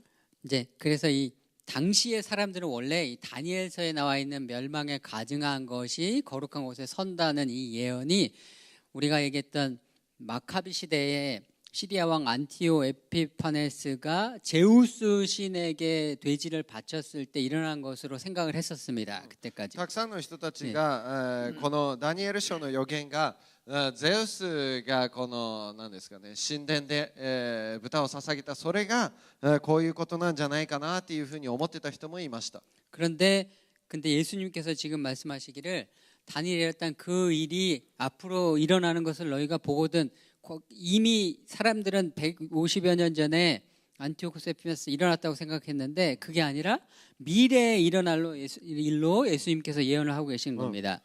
이제 그래서 이 당시의 사람들은 원래 이 다니엘서에 나와 있는 멸망에 가증한 것이 거룩한 곳에 선다는 이 예언이 우리가 얘기했던 마카비 시대에 시리아 왕 안티오 에피파네스가 제우스 신에게 돼지를 바쳤을 때 일어난 것으로 생각을 했었습니다. 그때까지. たくさんの人たちが、このダニエル書の予言がゼウスがこの何ですかね神殿で、豚を捧げたそれが、こういうことなんじゃないかなっていうふうに思ってた人もいました。 근데 예수님께서 지금 말씀하시기를 다니엘이었던 그 일이 앞으로 일어나는 것을 너희가 보거든 이미 사람들은 150여 년 전에 안티오코스 에피메스 일어났다고 생각했는데 그게 아니라 미래에 일어날 일로 예수님께서 예언을 하고 계시는 겁니다.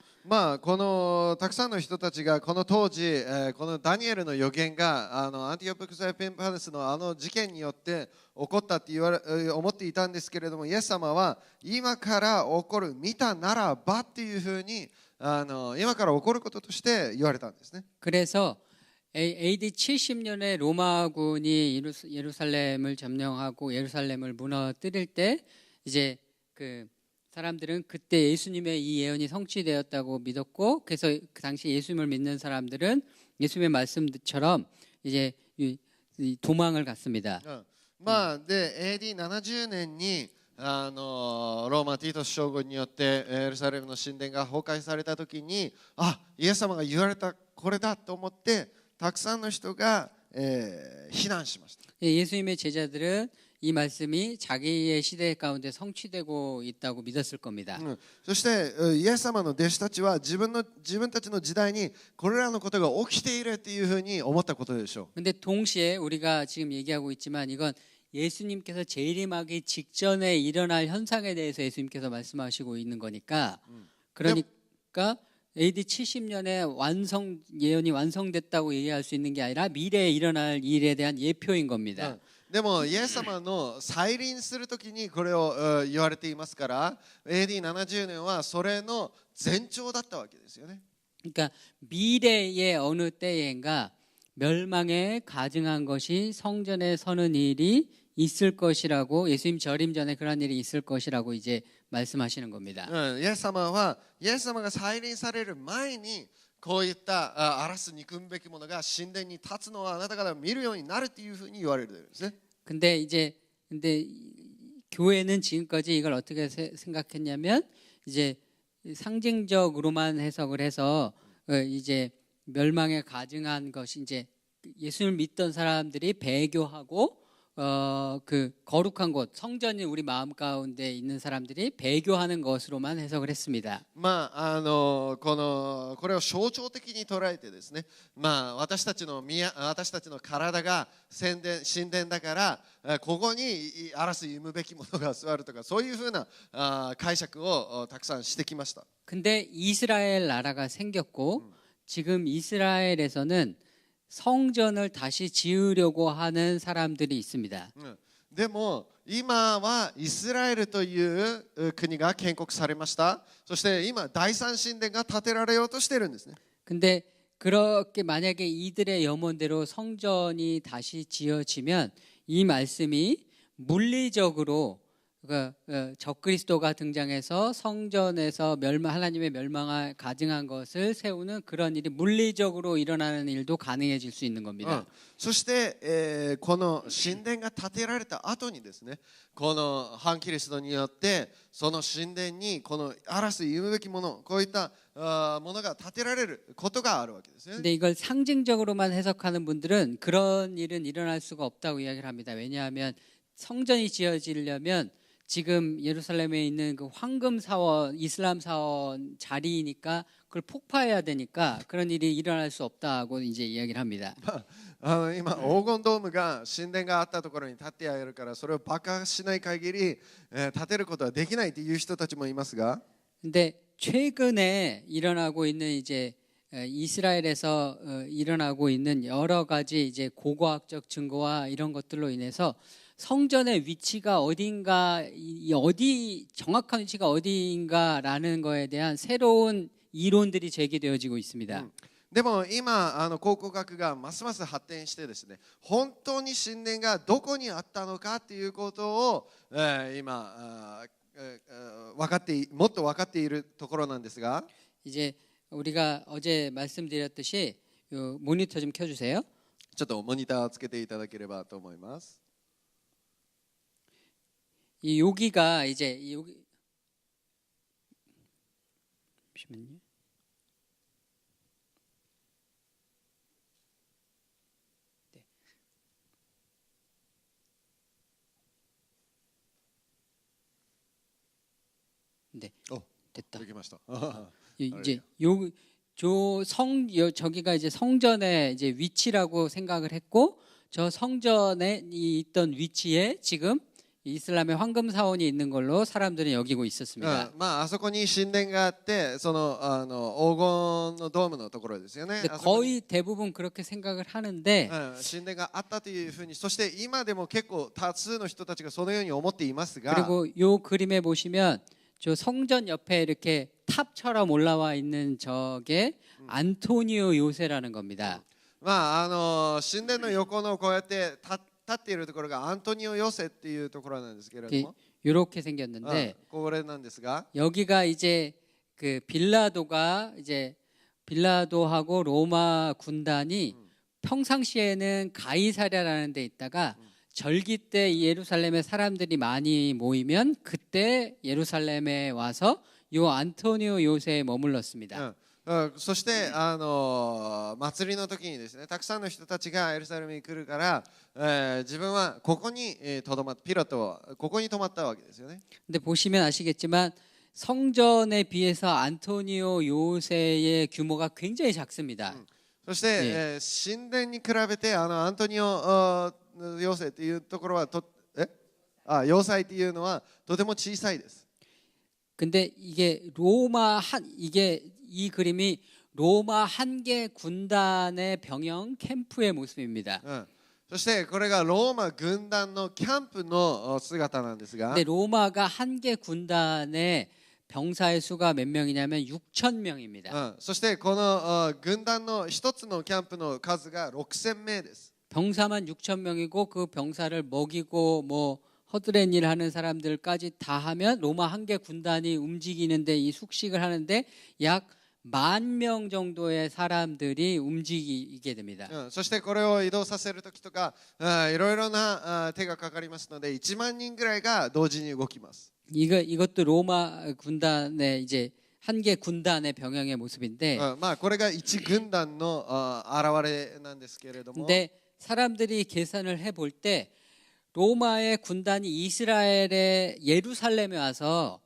このたくさんの人たちがこの当時、このダニエルの予言がアンティオコスエピファネスの事件によって起こったって思っていたんですけれどもイエス様は今から起こる見たならばっていうふうに今から起こることとして言われたんですね。 그래서 AD 70년에 로마군이 예루살렘을 점령하고 예루살렘을 무너뜨릴 때 이제 그 사람들은 그때 예수님의 이 예언이 성취되었다고 믿었고 그래서 그 당시 예수님을 믿는 사람들은 예수님의 말씀처럼 이제 도망을 갔습니다. で AD70 年にローマティートス将軍によってエルサレムの神殿が崩壊された時にイエス様が言われたこれだと思ってたくさんの人が、避難しました。 예수님의 제자들은 이 말씀이 자기의 시대 가운데 성취되고 있다고 믿었을 겁니다. そしてイエス様の弟子たちは自分たちの時代にこれらのことが起きているっていうふうに思ったことでしょう。 근데 동시에 우리가 지금 얘기하고 있지만 이건 예수님께서 재림하기 직전에 일어날 현상에 대해서 예수님께서 말씀하시고 있는 거니까 그러니까 AD 70년에 예언이 완성됐다고 얘기할 수 있는 게 아니라 미래에 일어날 일에 대한 예표인 겁니다. でもイエス様の再臨するときにこれを言われていますから AD70 年はそれの前兆だったわけですよね。 그러니까 미래의 어느 때인가 멸망에 가증한 것이 성전에 서는 일이 있을 것이라고 예수님 재림 전에 그런 일이 있을 것이라고 이제 말씀하시는 겁니다. イエス様が再臨される前にこういった荒らす憎むべきものが神殿に立つのをあなた方が見るようになるというふうに言われるんですね。 근데 교회는 지금까지 이걸 어떻게 생각했냐면 이제 상징적으로만 해석을 해서 이제 멸망에 가증한 것이 이제 예수를 믿던 사람들이 배교하고 그 거룩한 곳 성전이 우리 마음 가운데 있는 사람들이 배교하는 것으로만 해석을 했습니다. これを象徴的に捉えてですね、私たちの体が神殿だから、ここに荒らす産むべきものが座るとか、そういうふうな解釈をたくさんしてきました。 근데 이스라엘 나라가 생겼고 지금 이스라엘에서는 성전을 다시 지으려고 하는 사람들이 있습니다. でも今はイスラエルという国が建国されました。そして今第三神殿が建てられようとしているんですね。 근데 그렇게 만약에 이들의 염원대로 성전이 다시 지어지면 이 말씀이 물리적으로 적그리스도가 등장해서 성전에서 하나님의 멸망을 가증한 것을 세우는 그런 일이 물리적으로 일어나는 일도 가능해질 수 있는 겁니다. そして、この神殿が建てられた後にですね、この反キリストによってその神殿にこの荒らす産むべきもの、こういったものが建てられることがあるわけですね。 근데 이걸 상징적으로만 해석하는 분들은 그런 일은 일어날 수가 없다고 이야기를 합니다. 왜냐하면 성전이 지어지려면 지금 예루살렘에 있는 그 황금 사원, 이슬람 사원 자리니까 그걸 폭파해야 되니까 그런 일이 일어날 수 없다고 이제 이야기를 합니다. 今黄金ドームが神殿があったところに建ってあるから、それを爆破しない限り建てることはできないという人たちもいますが、 근데 최근에 일어나고 있는 이제 이스라엘에서 일어나고 있는 여러 가지 이제 고고학적 증거와 이런 것들로 인해서 성전의 위치가 어딘가, 어디 정확한 위치가 어디인가라는 거에 대한 새로운 이론들이 제기되어지고 있습니다. でも今考古学がますます発展してですね、本当に神殿がどこにあったのかということを、今もっと分かっているところなんですが、 이제 우리가 어제 말씀드렸듯이 요 모니터 좀 켜주세요. ちょっとモニターをつけていただければと思います。 이 여기가 이제 여기 잠시만요. 네. 됐다. できました。 이제 저기가 이제 성전의 이제 위치라고 생각을 했고 저 성전에 있던 위치에 지금 이슬람의 황금 사원이 있는 걸로 사람들은 여기고 있었습니다. あそこに神殿があって、その黄金のドームのところですよね。 근데 거의 대부분 그렇게 생각을 하는데 神殿があったというふうに、そして今でも結構多数の人たちがそのように思っていますが、 그리고 요 그림에 보시면 저 성전 옆에 이렇게 탑처럼 올라와 있는 저게 안토니오 요새라는 겁니다. 神殿の横のこうやって立っているところがアントニオヨセっていうところなんですけれども、 이렇게 생겼는데 これなんですが、 여기가 이제 그 빌라도가 이제 빌라도하고 로마 군단이 평상시에는 가이사랴라는 데 있다가 절기 때 예루살렘에 사람들이 많이 모이면 그때 예루살렘에 와서 요 안토니오 요새에 머물렀습니다. そして祭りの時にですね、たくさんの人たちがエルサレムに来るから、自分はここにピラトはここに泊まったわけですよね。 근데 보시면 아시겠지만 성전에 비해서 안토니오 요새의 규모가 굉장히 작습니다. そして、神殿に比べてアントニオ要塞というところは要塞というのはとても小さいです。 근데 이게 이 그림이 로마 한 개 군단의 병영 캠프의 모습입니다. そしてこれがローマ軍団のキャンプの姿なんですが、 근데 로마가 한 개 군단의 병사의 수가 몇 명이냐면 6천 명입니다. そしてこの軍団の一つのキャンプの数が6000名です。 병사만 6천 명이고 그 병사를 먹이고 뭐 허드렛 일 하는 사람들까지 다 하면 로마 한 개 군단이 움직이는데 이 숙식을 하는데 약 10,000명 정도의 사람들이 움직이게 됩니다. そしてこれを移動させる時とかいろいろな手がかかりますので、1万人ぐらいが同時に動きます。 이것도 로마 군단의 이제 한 개 군단의 병영의 모습인데 まあこれが一軍団の現れなんですけれども、 근데 사람들이 계산을 해볼 때 로마의 군단이 이스라엘의 예루살렘에 와서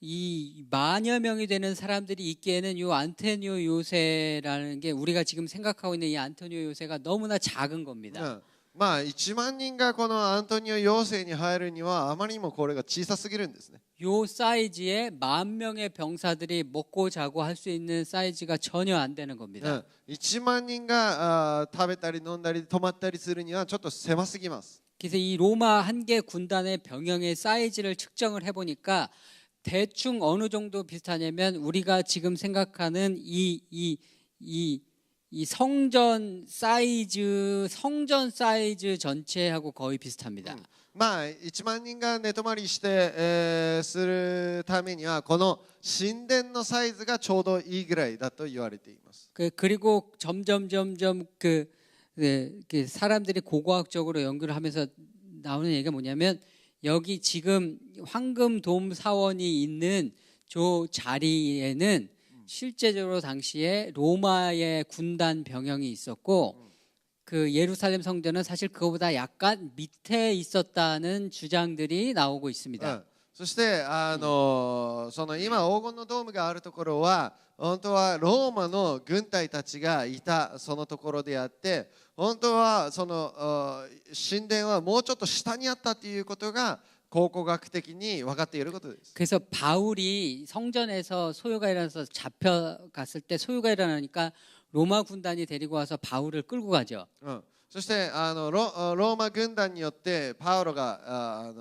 이 만여 명이 되는 사람들이 있기에는 요 안토니오 요새라는 게 우리가 지금 생각하고 있는 이 안토니오 요새가 너무나 작은 겁니다. まあ1万人がこのアントニオ養成に入るにはあまりにもこれが小さすぎるんですね。 요 사이즈에 10,000명의 병사들이 먹고 자고 할 수 있는 사이즈가 전혀 안 되는 겁니다. 1万人が食べたり飲んだり泊まったりするにはちょっと狭すぎます。 그래서 이 로마 한 개 군단의 병영의 사이즈를 측정을 해보니까 대충 어느 정도 비슷하냐면 우리가 지금 생각하는 이 성전 사이즈 전체하고 거의 비슷합니다. まあ1万人が寝泊まりして、するためにはこの神殿のサイズがちょうどいいぐらいだと言われています。 그리고 점점 그 사람들이 고고학적으로 연구를 하면서 나오는 얘기가 뭐냐면 여기 지금 황금돔 사원이 있는 저 자리에는 실제적으로 당시에 로마의 군단 병영이 있었고 그 예루살렘 성전은 사실 그거보다 약간 밑에 있었다는 주장들이 나오고 있습니다. そしてその今黄金のドームがあるところは本当はローマの軍隊たちがいたそのところであって、本当はその神殿はもうちょっと下にあったということが考古学的に分かっていることです。 그래서 바울이 성전에서 소요가 일어나서 잡혀갔을 때 소요가 일어나니까 로마 군단이 데리고 와서 바울을 끌고 가죠. そしてローマ軍団によってパウロが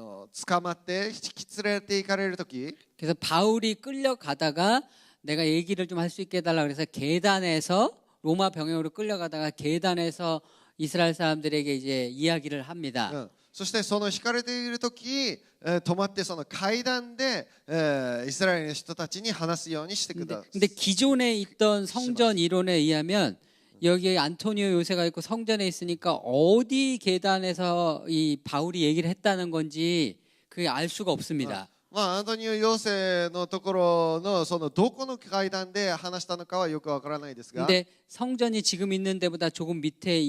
捕まって引き連れて行かれる時、 그래서 바울이 끌려가다가 내가 얘기를 좀 할 수 있게 해달라 그래서 계단에서 로마 병영으로 끌려가다가 계단에서 이스라엘 사람들에게 이제 이야기를 합니다. そしてその引かれている時、止まってその階段で、イスラエルの人たちに話すようにしてください。 근데 기존에 있던 성전 이론에 의하면 여기에 안토니오 요새가 있고 성전에 있으니까 어디 계단에서 이 바울이 얘기를 했다는 건지 그게 알 수가 없습니다. まあアントニオ養成のところのそのどこの階段で話したのかはよくわからないですが。 근데 성전이 지금 있는 데보다 조금 밑에